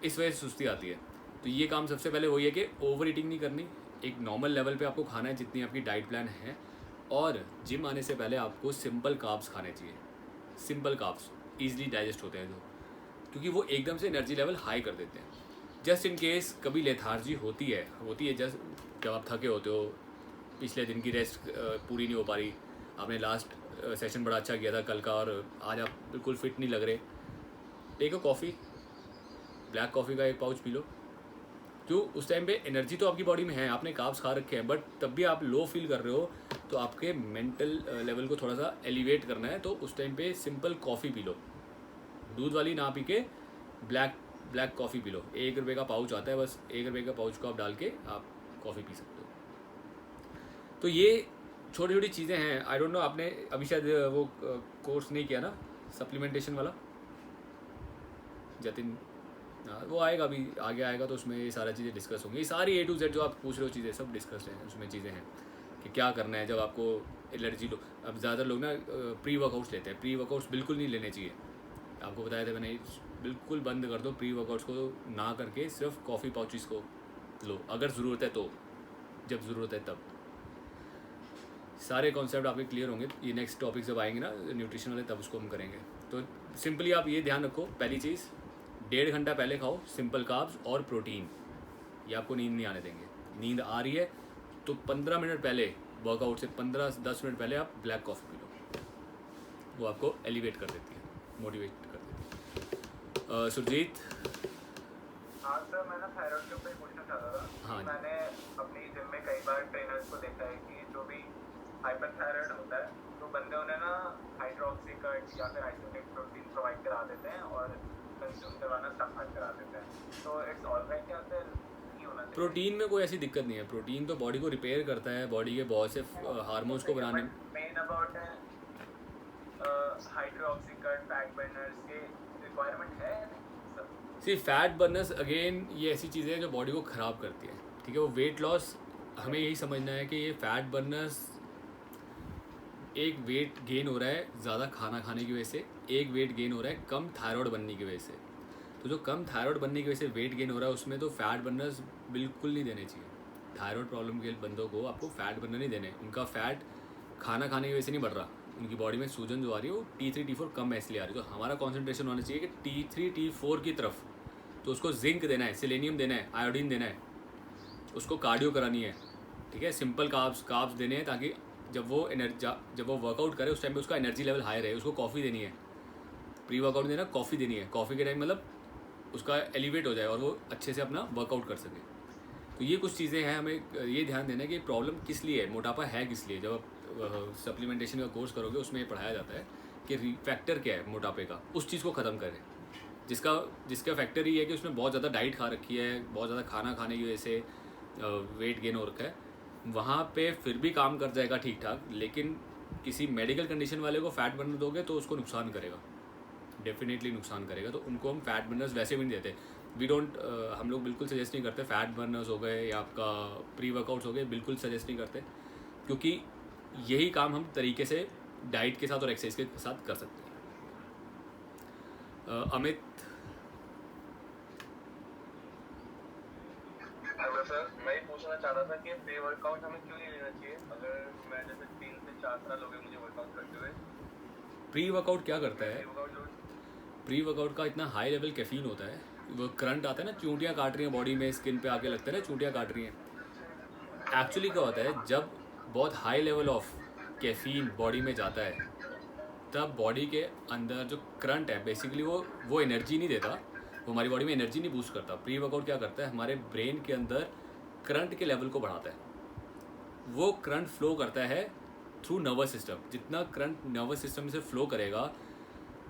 इस वजह से सुस्ती आती है। तो ये काम सबसे पहले वही है कि ओवर ईटिंग नहीं करनी, एक नॉर्मल लेवल पे आपको खाना है जितनी आपकी डाइट प्लान है, और जिम आने से पहले आपको सिंपल कार्ब्स खाने चाहिए। सिंपल कार्ब्स ईजिली डाइजेस्ट होते हैं जो, क्योंकि वो एकदम से एनर्जी लेवल हाई कर देते हैं। जस्ट इन केस कभी लेथार्जी होती है जस्ट जब आप थके होते हो, पिछले दिन की रेस्ट पूरी नहीं हो पा रही, आपने लास्ट सेशन बड़ा अच्छा किया था कल का और आज आप बिल्कुल फिट नहीं लग रहे, take a coffee, black coffee का 1 पाउच पी लो। क्यों? उस टाइम पे एनर्जी तो आपकी बॉडी में है, आपने कार्ब्स खा रखे हैं, बट तब भी आप लो फील कर रहे हो, तो आपके मेंटल लेवल को थोड़ा सा एलिवेट करना है, तो उस टाइम पे सिंपल कॉफ़ी पी लो, दूध वाली ना पी के ब्लैक कॉफ़ी पी लो। 1 रुपये का पाउच आता है, बस 1 रुपये का पाउच को आप डाल के आप कॉफ़ी पी सकते हो। तो ये छोटी छोटी चीज़ें हैं। आई डोंट नो, आपने अभी शायद वो कोर्स नहीं किया ना सप्लीमेंटेशन वाला, जतिन? हाँ, वो आएगा अभी, आगे आएगा तो उसमें ये सारी चीज़ें डिस्कस होंगी। ये सारी A to Z जो आप पूछ रहे हो चीज़ें सब डिस्कस हैं उसमें। चीज़ें हैं कि क्या करना है जब आपको एलर्जी लो। अब ज़्यादा लोग ना प्री वर्कआउट्स लेते हैं। प्री वर्कआउट्स बिल्कुल नहीं लेने चाहिए। आपको बताया था मैंने, बिल्कुल बंद कर दो प्री वर्कआउट्स को, ना करके सिर्फ कॉफ़ी पाउचेस को लो अगर ज़रूरत है तो, जब ज़रूरत है तब। सारे कॉन्सेप्ट आपके क्लियर होंगे। ये नेक्स्ट टॉपिक जब आएंगे ना न्यूट्रिशन वाले, तब उसको हम करेंगे। तो सिंपली आप ये ध्यान रखो, पहली चीज़ 1.5 घंटा पहले खाओ सिंपल कार्ब्स और प्रोटीन। ये आपको नींद नहीं आने देंगे। नींद आ रही है तो 15 मिनट पहले, वर्कआउट से 15-10 मिनट पहले आप ब्लैक कॉफ़ी पी लो, वो आपको एलिवेट कर देती है, मोटिवेट कर देती है। सुरजीत? हाँ सर, मैं ना थायराइड के ऊपर ही पूछना चाहता था। हाँ। मैंने अपनी जिम में कई बार ट्रेनर्स को देखा है कि जो भी हाइपरथायराइड होता है तो बंदे उन्हें ना हाइड्रोक्सीकट या फिर आइसोलेट प्रोटीन प्रोवाइड करा देते हैं और कंज्यूम करवाना स्टार्ट करा देते हैं। तो इट्स ऑलराइट या फिर नहीं होना चाहिए? प्रोटीन में कोई ऐसी दिक्कत नहीं है। प्रोटीन तो बॉडी को रिपेयर करता है, बॉडी के बहुत से हार्मोन्स को बनाने में। मेन अबाउट है हाइड्रोक्सीकट, फैट बर्नर्स, ये रिक्वायरमेंट है सर? सी फैट बर्नर्स अगेन ये ऐसी चीज़ें हैं जो बॉडी को ख़राब करती है, ठीक है। वो वेट लॉस, हमें यही समझना है कि ये फैट बर्नर्स, एक वेट गेन हो रहा है ज़्यादा खाना खाने की वजह से, एक वेट गेन हो रहा है कम थायराइड बनने की वजह से। तो जो कम थायराइड बनने की वजह से वेट गेन हो रहा है उसमें तो फैट बर्नर्स बिल्कुल नहीं देने चाहिए। थायराइड प्रॉब्लम के बंदों को आपको फैट बर्नर नहीं देने। उनका फैट खाना खाने की वजह से नहीं बढ़ रहा, उनकी बॉडी में सूजन जो आ रही है वो T3 T4 कम है इसलिए आ रही है। तो हमारा कॉन्सेंट्रेशन होना चाहिए कि T3 T4 की तरफ। तो उसको जिंक देना है, सेलेनियम देना है, आयोडीन देना है, उसको कार्डियो करानी है, ठीक है। सिंपल कार्ब्स देने हैं ताकि जब वो वर्कआउट करे उस टाइम पे उसका एनर्जी लेवल हाई रहे। उसको कॉफ़ी देनी है, प्री वर्कआउट देना, कॉफ़ी देनी है। कॉफ़ी के टाइम मतलब उसका एलिवेट हो जाए और वो अच्छे से अपना वर्कआउट कर सके। तो ये कुछ चीज़ें हैं, हमें ये ध्यान देना है कि प्रॉब्लम किस लिए है, मोटापा है किस लिए। जब आप सप्लीमेंटेशन का कोर्स करोगे उसमें ये पढ़ाया जाता है कि फैक्टर क्या है मोटापे का, उस चीज़ को ख़त्म करें। जिसका फैक्टर ही है कि उसने बहुत ज़्यादा डाइट खा रखी है, बहुत ज़्यादा खाना खाने की वजह से वेट गेन हो रखा है, वहाँ पे फिर भी काम कर जाएगा ठीक ठाक। लेकिन किसी मेडिकल कंडीशन वाले को फैट बर्नर दोगे तो उसको नुकसान करेगा, डेफिनेटली नुकसान करेगा। तो उनको हम फैट बर्नर्स वैसे भी नहीं देते। वी डोंट, हम लोग बिल्कुल सजेस्ट नहीं करते फैट बर्नर्स हो गए या आपका प्री वर्कआउट्स हो गए, बिल्कुल सजेस्ट नहीं करते, क्योंकि यही काम हम तरीके से डाइट के साथ और एक्सरसाइज के साथ कर सकते हैं। अमित? हेलो सर, मैं ये पूछना चाह रहा था कि प्री वर्कआउट हमें क्यों नहीं लेना चाहिए अगर मैं जैसे 3 से 4 साल हो गए मुझे वर्कआउट करते हुए। प्री वर्कआउट क्या करता है? प्री वर्कआउट प्री वर्कआउट का इतना हाई लेवल कैफीन होता है, वो करंट आता है ना, चूंटियाँ काट रही हैं बॉडी में, स्किन पे आके लगता है ना चूंटियाँ काट रही हैं। एक्चुअली क्या होता है, जब बहुत high level of caffeine body में जाता है तब बॉडी के अंदर जो करंट है बेसिकली वो एनर्जी नहीं देता, वो हमारी बॉडी में एनर्जी नहीं बूस्ट करता। प्री वर्कआउट क्या करता है, हमारे ब्रेन के अंदर करंट के लेवल को बढ़ाता है। वो करंट फ्लो करता है थ्रू नर्वस सिस्टम। जितना करंट नर्वस सिस्टम से फ्लो करेगा,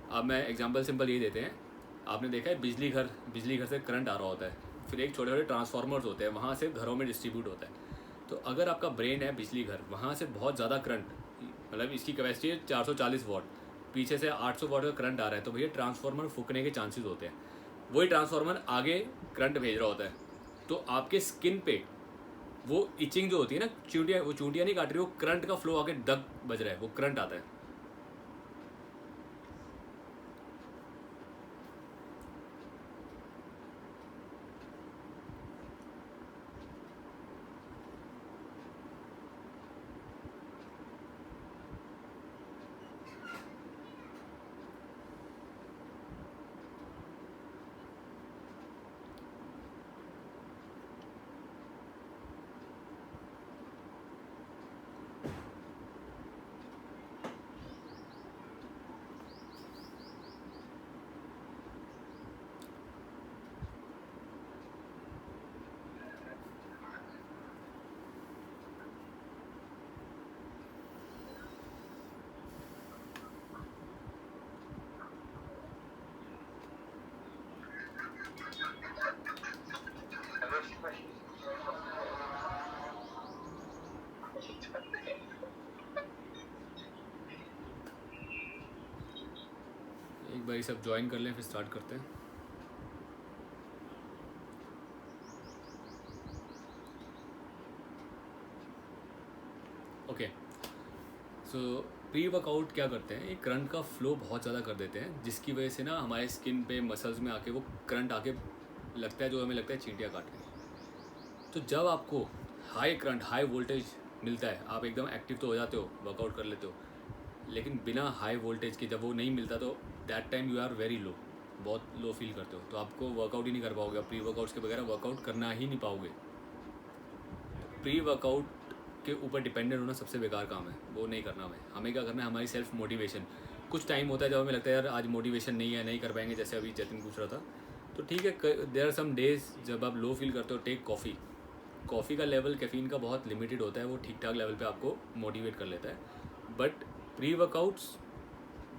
अब मैं एग्जांपल सिंपल ये देते हैं, आपने देखा है बिजली घर से करंट आ रहा होता है, फिर एक छोटे छोटे ट्रांसफार्मर्स होते हैं, वहाँ से घरों में डिस्ट्रीब्यूट होता है। तो अगर आपका ब्रेन है बिजली घर, वहाँ से बहुत ज़्यादा करंट, मतलब इसकी कैपेसिटी है 440 वाट, पीछे से 800 वाट का करंट आ रहा है, तो भैया ट्रांसफार्मर फूकने के चांसेस होते हैं। वही ट्रांसफार्मर आगे करंट भेज रहा होता है, तो आपके स्किन पे वो इचिंग जो होती है ना, वो चूंटियाँ नहीं काट रही, वो करंट का फ्लो आगे दग बज रहा है, वो करंट आता है। बार सब ज्वाइन कर लें फिर स्टार्ट करते हैं। ओके, सो प्री वर्कआउट क्या करते हैं, एक करंट का फ्लो बहुत ज़्यादा कर देते हैं, जिसकी वजह से ना हमारे स्किन पे मसल्स में आके वो करंट आके लगता है, जो हमें लगता है चींटियाँ काट रही हैं। तो जब आपको हाई करंट हाई वोल्टेज मिलता है, आप एकदम एक्टिव तो हो जाते हो, वर्कआउट कर लेते हो, लेकिन बिना हाई वोल्टेज के जब वो नहीं मिलता तो that time you are very low, बहुत लो फील करते हो, तो आपको वर्कआउट ही नहीं कर पाओगे। प्री वर्कआउट्स के बगैर वर्कआउट करना ही नहीं पाओगे। प्री वर्कआउट के ऊपर डिपेंडेंट होना सबसे बेकार काम है, वो नहीं करना हमें क्या करना है, हमारी सेल्फ मोटिवेशन। कुछ टाइम होता है जब हमें लगता है यार आज मोटिवेशन नहीं है, नहीं कर पाएंगे, जैसे अभी जतिन पूछ रहा था, तो ठीक है, देयर आर सम डेज जब आप लो फील करते हो, टेक कॉफ़ी। कॉफ़ी का लेवल कैफीन का बहुत लिमिटेड होता है, वो ठीक ठाक लेवल पे आपको मोटिवेट कर लेता है। But pre workouts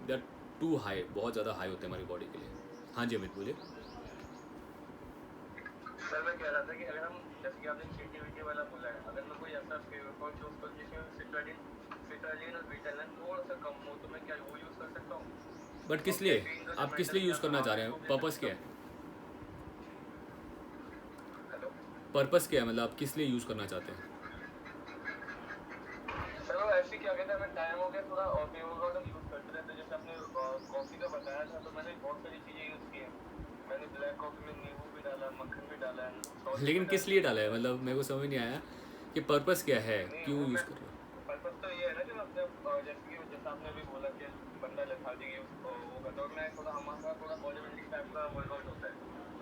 they are too high, बहुत ज़्यादा हाई होते हैं हमारी बॉडी के लिए। हाँ जी अमित बोलिए। सर मैं कह रहा था कि अगर हम, जैसे कि आपने क्रिएटिविटी वाला बोला है, अगर मैं कोई ऐसा वर्कआउट चूज करूँ जिसमें सिट्रालिन और विटालिन थोड़ा सा कम हो, तो मैं क्या वो यूज़ कर सकता हूँ? बट किस लिए, आप किस लिए यूज़ करना चाह रहे हैं, पर्पस क्या है? हेलो पर्पस क्या है, मतलब आप किस लिए यूज़ करना चाहते हैं? सर वो ऐसे क्या कहते हैं, हमें टाइम हो गया थोड़ा, और प्री वर्कआउट हम यूज़ करते रहते हैं। जैसे आपने कॉफ़ी का बताया था, तो मैंने बहुत सारी चीज़ें यूज़ की हैं। मैंने ब्लैक कॉफ़ी में नींबू भी डाला, मक्खन भी डाला है। लेकिन किस लिए डाला है, मतलब मेरे को समझ नहीं आया कि पर्पस क्या है, क्यों यूज़ कर रहे हो? पर्पस तो ये है ना कि अपने जैसे आपने अभी बोला कि बंदा लेथार्जिक वो करता है, और मैं थोड़ा, हमारा थोड़ा बॉडी बिल्डिंग टाइप का वर्कआउट होता है,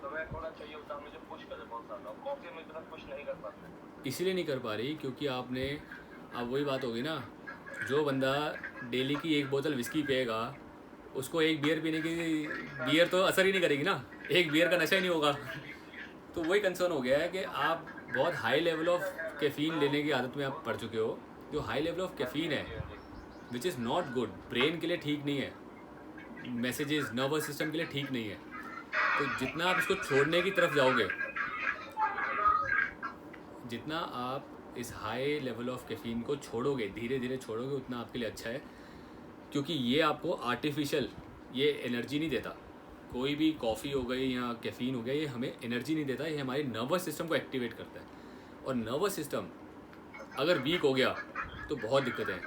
तो मैं थोड़ा चाहिए होता है मुझे पुश करे बहुत ज़्यादा। कॉफ़ी में इतना पुश नहीं कर पाता। इसीलिए नहीं कर पा रही क्योंकि आपने, अब वही बात होगी ना, जो बंदा डेली की एक बोतल विस्की पिएगा, उसको एक बियर पीने की, बियर तो असर ही नहीं करेगी ना, एक बियर का नशा ही नहीं होगा। तो वही कंसर्न हो गया है कि आप बहुत हाई लेवल ऑफ कैफीन लेने की आदत में आप पड़ चुके हो। जो हाई लेवल ऑफ कैफीन है which is not good, brain के लिए ठीक नहीं है, मैसेजेस नर्वस सिस्टम के लिए ठीक नहीं है। तो जितना आप इसको छोड़ने की तरफ जाओगे, जितना आप इस हाई लेवल ऑफ कैफीन को छोड़ोगे, धीरे धीरे छोड़ोगे, उतना आपके लिए अच्छा है। क्योंकि ये आपको आर्टिफिशियल ये एनर्जी नहीं देता। कोई भी कॉफ़ी हो गई या कैफीन हो गया, ये हमें एनर्जी नहीं देता, ये हमारे नर्वस सिस्टम को एक्टिवेट करता है। और नर्वस सिस्टम अगर वीक हो गया तो बहुत दिक्कतें हैं।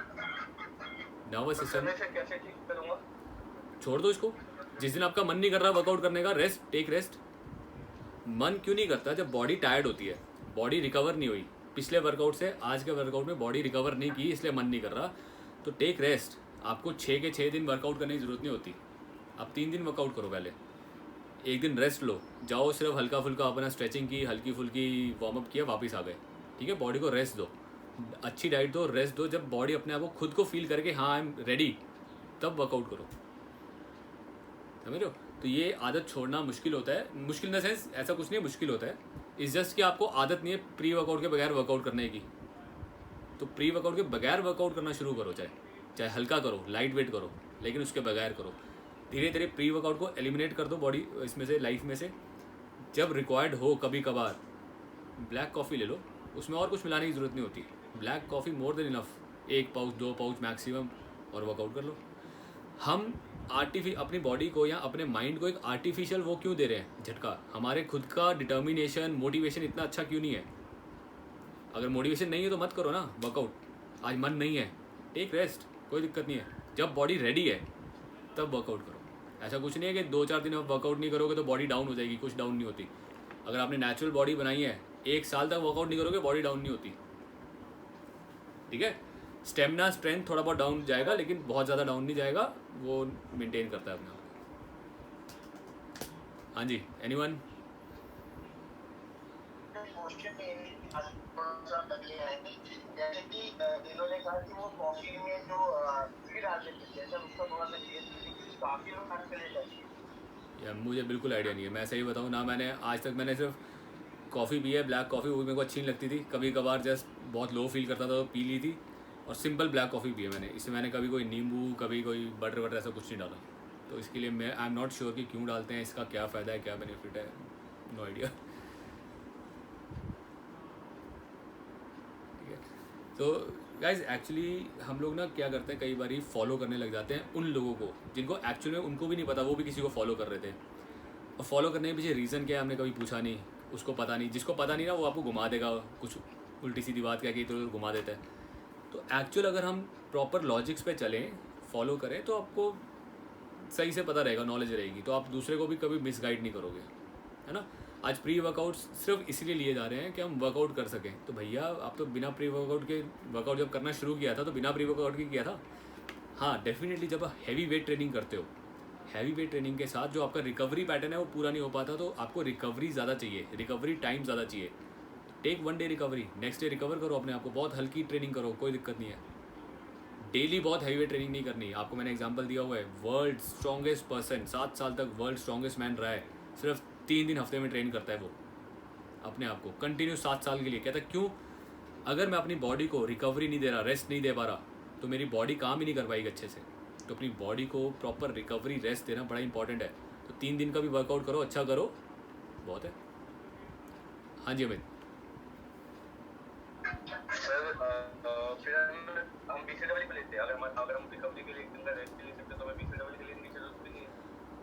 नर्वस सिस्टम कैसे ठीक करूँगा? छोड़ दो इसको। जिस दिन आपका मन नहीं कर रहा वर्कआउट करने का, रेस्ट, टेक रेस्ट। मन क्यों नहीं करता? जब बॉडी टायर्ड होती है, बॉडी रिकवर नहीं हुई पिछले वर्कआउट से, आज के वर्कआउट में बॉडी रिकवर नहीं की, इसलिए मन नहीं कर रहा, तो टेक रेस्ट। आपको 6 के 6 दिन वर्कआउट करने की ज़रूरत नहीं होती। आप 3 दिन वर्कआउट करो, पहले 1 दिन रेस्ट लो, जाओ सिर्फ हल्का फुल्का अपना स्ट्रेचिंग की, हल्की फुल्की वार्म अप किया, वापस आ गए। ठीक है, बॉडी को रेस्ट दो, अच्छी डाइट दो, रेस्ट दो। जब बॉडी अपने आप को खुद को फील करके हाँ आई एम रेडी, तब वर्कआउट करो। समझ रहे हो? तो ये आदत छोड़ना मुश्किल होता है, मुश्किल इन द सेंस ऐसा कुछ नहीं मुश्किल होता है, इस जस्ट कि आपको आदत नहीं है प्री वर्कआउट के बगैर वर्कआउट करने की। तो प्री वर्कआउट के बगैर वर्कआउट करना शुरू करो, चाहे चाहे हल्का करो, लाइट वेट करो, लेकिन उसके बगैर करो। धीरे धीरे प्री वर्कआउट को एलिमिनेट कर दो बॉडी इसमें से, लाइफ में से। जब रिक्वायर्ड हो कभी कभार ब्लैक कॉफ़ी ले लो, उसमें और कुछ मिलाने की ज़रूरत नहीं होती। Black coffee more than enough, 1 pouch 2 pouch maximum, और वर्कआउट कर लो। हम अपनी बॉडी को या अपने माइंड को एक आर्टिफिशियल वो क्यों दे रहे हैं झटका? हमारे खुद का डिटर्मिनेशन, मोटिवेशन इतना अच्छा क्यों नहीं है? अगर मोटिवेशन नहीं है तो मत करो ना वर्कआउट। आज मन नहीं है, टेक रेस्ट, कोई दिक्कत नहीं है। जब बॉडी रेडी है तब वर्कआउट करो। ऐसा कुछ नहीं है कि 2-4 दिन आप वर्कआउट नहीं करोगे तो बॉडी डाउन हो जाएगी, कुछ डाउन नहीं होती। अगर आपने नेचुरल बॉडी बनाई है, 1 साल तक वर्कआउट नहीं करोगे, बॉडी डाउन नहीं होती। ठीक है, स्टेमिना स्ट्रेंथ थोड़ा बहुत डाउन जाएगा, लेकिन बहुत ज़्यादा डाउन नहीं जाएगा, वो मेंटेन करता है अपने आप को। हाँ जी, एनीवन? जैसे कि इन्होंने कहा कि वो कॉफी में जो घी डाल देते हैं, जैसे उसका थोड़ा सा काफी लोग खाते हैं। या मुझे बिल्कुल आइडिया नहीं है, मैं सही बताऊँ ना, मैंने आज तक मैंने सिर्फ कॉफ़ी पी है, ब्लैक कॉफ़ी, वो भी मेरे को अच्छी नहीं लगती थी। कभी कभार जस्ट बहुत लो फील करता था तो पी ली थी, और सिंपल ब्लैक कॉफ़ी पी है मैंने। इसमें मैंने कभी कोई नींबू, कभी कोई बटर वटर ऐसा कुछ नहीं डाला। तो इसके लिए मैं आई एम नॉट श्योर कि क्यों डालते हैं, इसका क्या फ़ायदा है, क्या बेनिफिट है, नो आइडिया। ठीक है, तो गाइज एक्चुअली हम लोग ना क्या करते हैं, कई बार फॉलो करने लग जाते हैं उन लोगों को जिनको एक्चुअली में उनको भी नहीं पता, वो भी किसी को फॉलो कर रहे थे। और फॉलो करने के पीछे रीज़न क्या है हमने कभी पूछा नहीं, उसको पता नहीं। जिसको पता नहीं ना वो आपको घुमा देगा, कुछ उल्टी सीधी बात क्या की तो घुमा देता है। तो एक्चुअल अगर हम प्रॉपर लॉजिक्स पे चलें, फॉलो करें, तो आपको सही से पता रहेगा, नॉलेज रहेगी, तो आप दूसरे को भी कभी मिसगाइड नहीं करोगे, है ना। आज प्री वर्कआउट सिर्फ इसलिए लिए जा रहे हैं कि हम वर्कआउट कर सकें। तो भैया आप तो बिना प्री वर्कआउट के वर्कआउट जब करना शुरू किया था तो बिना प्री वर्कआउट के किया था। हाँ डेफिनेटली जब आप हैवी वेट ट्रेनिंग करते हो, हैवी वेट ट्रेनिंग के साथ जो आपका रिकवरी पैटर्न है वो पूरा नहीं हो पाता, तो आपको रिकवरी ज़्यादा चाहिए, रिकवरी टाइम ज़्यादा चाहिए। Take 1 day recovery, next day recover करो अपने आप को, बहुत हल्की ट्रेनिंग करो, कोई दिक्कत नहीं है। डेली बहुत हैवी वेट ट्रेनिंग नहीं करनी। आपको मैंने एग्जांपल दिया हुआ है, वर्ल्ड स्ट्रॉन्गेस्ट पर्सन 7 साल तक वर्ल्ड स्ट्रॉन्गेस्ट मैन रहा है, सिर्फ 3 दिन हफ्ते में ट्रेन करता है वो अपने आप को कंटिन्यू 7 साल के लिए। कहता है क्यों, अगर मैं अपनी बॉडी को रिकवरी नहीं दे रहा, रेस्ट नहीं दे पा रहा, तो मेरी बॉडी काम ही नहीं कर पाएगी अच्छे से। तो अपनी बॉडी को प्रॉपर रिकवरी रेस्ट देना बड़ा इंपॉर्टेंट है। तो 3 दिन का भी वर्कआउट करो, अच्छा करो, बहुत है। हाँ जी अमित। सर फिर हम बीसीडब्ल्यू पे लेते हैं, अगर हम रिकवरी के लिए एक दिन का रेस्ट ले सकते हैं तो हमें बीसीडब्ल्यू के लिए नीचे जरूरत भी नहीं है।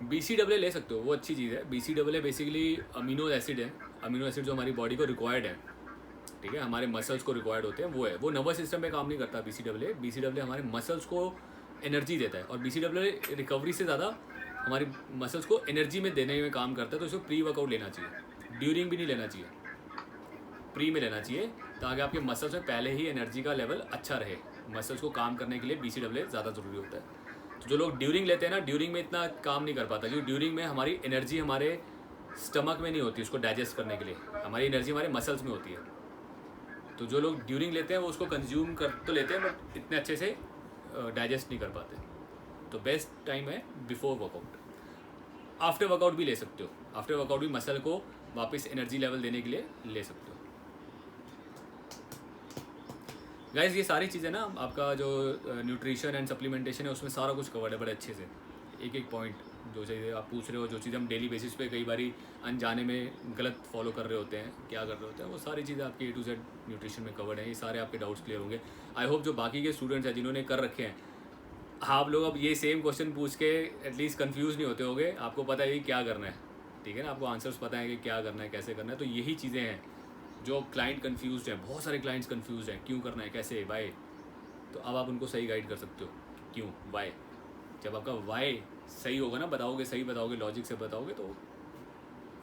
BCAA ले सकते हो, वो अच्छी चीज़ है। BCAA बेसिकली अमीनो एसिड है, अमीनो एसिड जो हमारी बॉडी को रिक्वायर्ड है, ठीक है, हमारे मसल्स को रिक्वायर्ड होते हैं, वो है। वो नर्वस सिस्टम पे काम नहीं करता BCAA हमारे मसल्स को एनर्जी देता है, और BCAA रिकवरी से ज़्यादा हमारी मसल्स को एनर्जी में देने में काम करता है। तो इसको प्री वर्कआउट लेना चाहिए, ड्यूरिंग भी नहीं लेना चाहिए, प्री में लेना चाहिए, ताकि आपके मसल्स में पहले ही एनर्जी का लेवल अच्छा रहे। मसल्स को काम करने के लिए BCAA ज़्यादा ज़रूरी होता है। तो जो लोग ड्यूरिंग लेते हैं ना, ड्यूरिंग में इतना काम नहीं कर पाता, क्योंकि ड्यूरिंग में हमारी एनर्जी हमारे स्टमक में नहीं होती उसको डाइजेस्ट करने के लिए, हमारी एनर्जी हमारे मसल्स में होती है। तो जो लोग ड्यूरिंग लेते हैं वो उसको कंज्यूम कर तो लेते हैं, बट इतने अच्छे से डाइजेस्ट नहीं कर पाते। तो बेस्ट टाइम है बिफोर वर्कआउट। आफ्टर वर्कआउट भी ले सकते हो, आफ्टर वर्कआउट भी मसल को वापस एनर्जी लेवल देने के लिए ले सकते हो। गाइस ये सारी चीज़ें ना, आपका जो न्यूट्रिशन एंड सप्लीमेंटेशन है उसमें सारा कुछ कवर्ड है बड़े अच्छे से। एक एक पॉइंट जो चीज़ें आप पूछ रहे हो, जो चीज़ें हम डेली बेसिस पे कई बारी अनजाने में गलत फॉलो कर रहे होते हैं, क्या कर रहे होते हैं, वो सारी चीज़ें आपकी A to Z न्यूट्रिशन में कवर्ड हैं। ये सारे आपके डाउट्स क्लियर होंगे। आई होप जो बाकी के स्टूडेंट्स हैं जिन्होंने कर रखे हैं, आप लोग अब ये सेम क्वेश्चन पूछ के एटलीस्ट कन्फ्यूज़ नहीं होते होगे, आपको पता है कि क्या करना है, ठीक है ना, आपको आंसर्स पता है कि क्या करना है, कैसे करना है। तो यही चीज़ें हैं जो क्लाइंट कंफ्यूज्ड हैं, बहुत सारे क्लाइंट्स कंफ्यूज्ड हैं, क्यों करना है, कैसे, वाई। तो अब आप उनको सही गाइड कर सकते हो, क्यों, वाई। जब आपका वाई सही होगा ना, बताओगे, सही बताओगे, लॉजिक से बताओगे, तो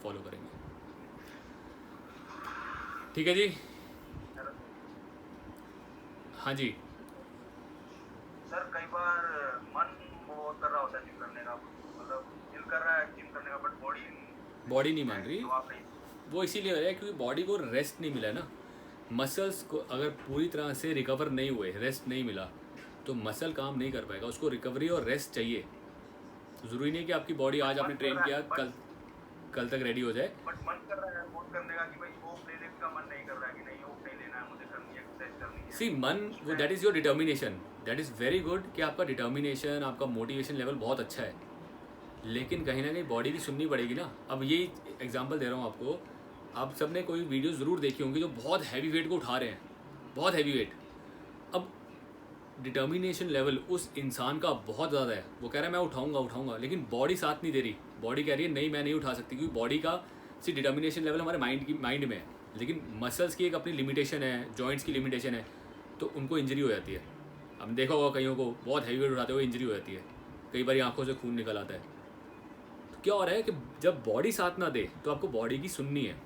फॉलो करेंगे। ठीक है जी, हाँ जी। सर कई बार मन बहुत कर रहा होता है जिम करने का, मतलब दिल कर रहा है जिम करने का, बट बॉडी नहीं मान रही। वो इसीलिए हो रहा है क्योंकि बॉडी को रेस्ट नहीं मिला ना। मसल्स को अगर पूरी तरह से रिकवर नहीं हुए, रेस्ट नहीं मिला, तो मसल काम नहीं कर पाएगा। उसको रिकवरी और रेस्ट चाहिए। ज़रूरी नहीं कि आपकी बॉडी आज आपने ट्रेन किया कल तक रेडी हो जाए। बट मन कर रहा है बहुत करने का कि भाई वो प्लेलिस्ट का मन नहीं कर रहा है कि नहीं वो नहीं लेना है, मुझे करनी है, एक्सरसाइज करनी है। सी मन, वो that is your determination, that is very good कि आपका डिटर्मिनेशन, आपका मोटिवेशन लेवल बहुत अच्छा है, लेकिन कहीं ना कहीं बॉडी की सुननी पड़ेगी ना। अब यही एग्जांपल दे रहा हूँ आपको, आप सब ने कोई वीडियो ज़रूर देखी होंगी जो बहुत हैवी वेट को उठा रहे हैं, बहुत हैवी वेट। अब डिटर्मिनेशन लेवल उस इंसान का बहुत ज़्यादा है, वो कह रहा है मैं उठाऊंगा, लेकिन बॉडी साथ नहीं दे रही। बॉडी कह रही है नहीं मैं नहीं उठा सकती, क्योंकि बॉडी का सी डिटर्मिनेशन लेवल हमारे माइंड में है, लेकिन मसल्स की एक अपनी लिमिटेशन है, जॉइंट्स की लिमिटेशन है, तो उनको इंजरी हो जाती है। अब देखा होगा कईयों को बहुत हैवी वेट उठाते हुए इंजरी हो जाती है, कई बार आंखों से खून निकल आता है। तो क्या हो रहा है कि जब बॉडी साथ ना दे तो आपको बॉडी की सुननी है,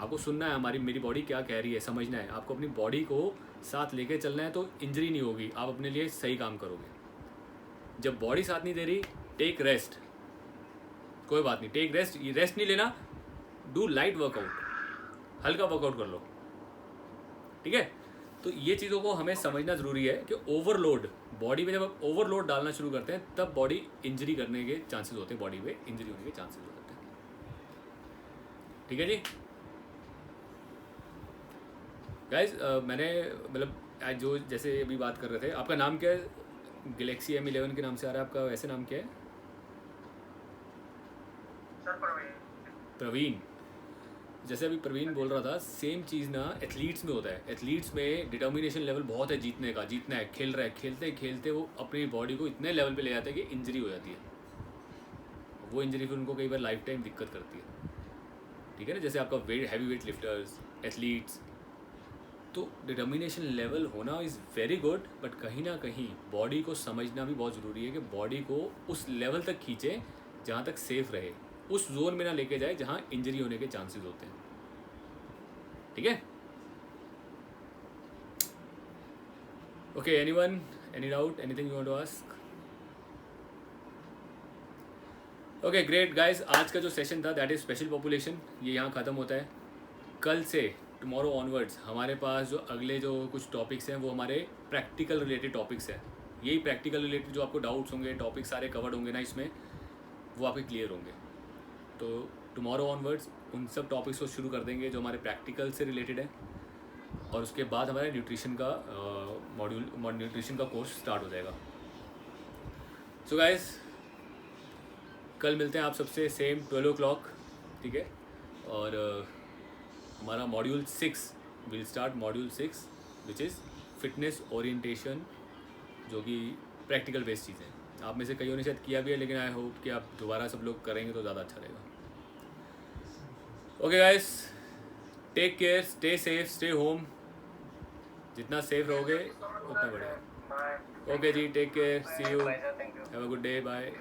आपको सुनना है मेरी बॉडी क्या कह रही है, समझना है। आपको अपनी बॉडी को साथ लेके चलना है, तो इंजरी नहीं होगी, आप अपने लिए सही काम करोगे। जब बॉडी साथ नहीं दे रही, टेक रेस्ट, कोई बात नहीं, टेक रेस्ट। रेस्ट नहीं लेना, डू लाइट वर्कआउट, हल्का वर्कआउट कर लो, ठीक है। तो ये चीज़ों को हमें समझना ज़रूरी है कि ओवरलोड बॉडी में, जब आप ओवरलोड डालना शुरू करते हैं तब बॉडी इंजरी करने के चांसेस होते हैं, बॉडी में इंजरी होने के चांसेस हो जाते हैं, ठीक है जी। गाइज मैंने मतलब जो जैसे अभी बात कर रहे थे, आपका नाम क्या है? गैलेक्सी M11 के नाम से आ रहा है आपका, वैसे नाम क्या है? सर प्रवीण। जैसे अभी प्रवीण बोल रहा था, सेम चीज़ ना एथलीट्स में होता है। एथलीट्स में डिटर्मिनेशन लेवल बहुत है, जीतने का, जीतना है, खेल रहा है, खेलते खेलते वो अपनी बॉडी को इतने लेवल पे ले जाते हैं कि इंजरी हो जाती है। वो इंजरी फिर उनको कई बार लाइफ टाइम दिक्कत करती है, ठीक है ना। जैसे आपका weight, heavy weight lifters, athletes, तो डिटर्मिनेशन लेवल होना इज़ वेरी गुड, बट कहीं ना कहीं बॉडी को समझना भी बहुत ज़रूरी है कि बॉडी को उस लेवल तक खींचे जहाँ तक सेफ रहे, उस जोन में ना लेके जाए जहाँ इंजरी होने के चांसेस होते हैं, ठीक है। Okay, anyone, any doubt, anything you want to ask? Okay great guys, आज का जो सेशन था दैट इज़ स्पेशल पॉपुलेशन, ये यहाँ ख़त्म होता है। कल से टुमारो ऑनवर्ड्स हमारे पास जो अगले जो कुछ टॉपिक्स हैं वो हमारे प्रैक्टिकल रिलेटेड टॉपिक्स हैं। यही प्रैक्टिकल रिलेटेड जो आपको डाउट्स होंगे, टॉपिक्स सारे कवर्ड होंगे ना इसमें, वो आपके क्लियर होंगे। तो टुमारो ऑनवर्ड्स उन सब टॉपिक्स को शुरू कर देंगे जो हमारे प्रैक्टिकल से रिलेटेड है, और उसके बाद हमारे न्यूट्रिशन का न्यूट्रिशन का कोर्स स्टार्ट हो जाएगा। सो गाइस, कल मिलते हैं आप सबसे सेम 12 o'clock, ठीक है। और हमारा module 6 will start, module 6 which is fitness orientation, जो कि प्रैक्टिकल बेस्ड चीज़ है। आप में से कईयों ने शायद किया भी है, लेकिन आई होप कि आप दोबारा सब लोग करेंगे तो ज़्यादा अच्छा रहेगा। Okay guys, take care, stay safe, stay home. जितना सेफ रहोगे उतना बढ़िया। बाय। ओके जी, take care, see you, bye sir, thank you. Have a good day, bye.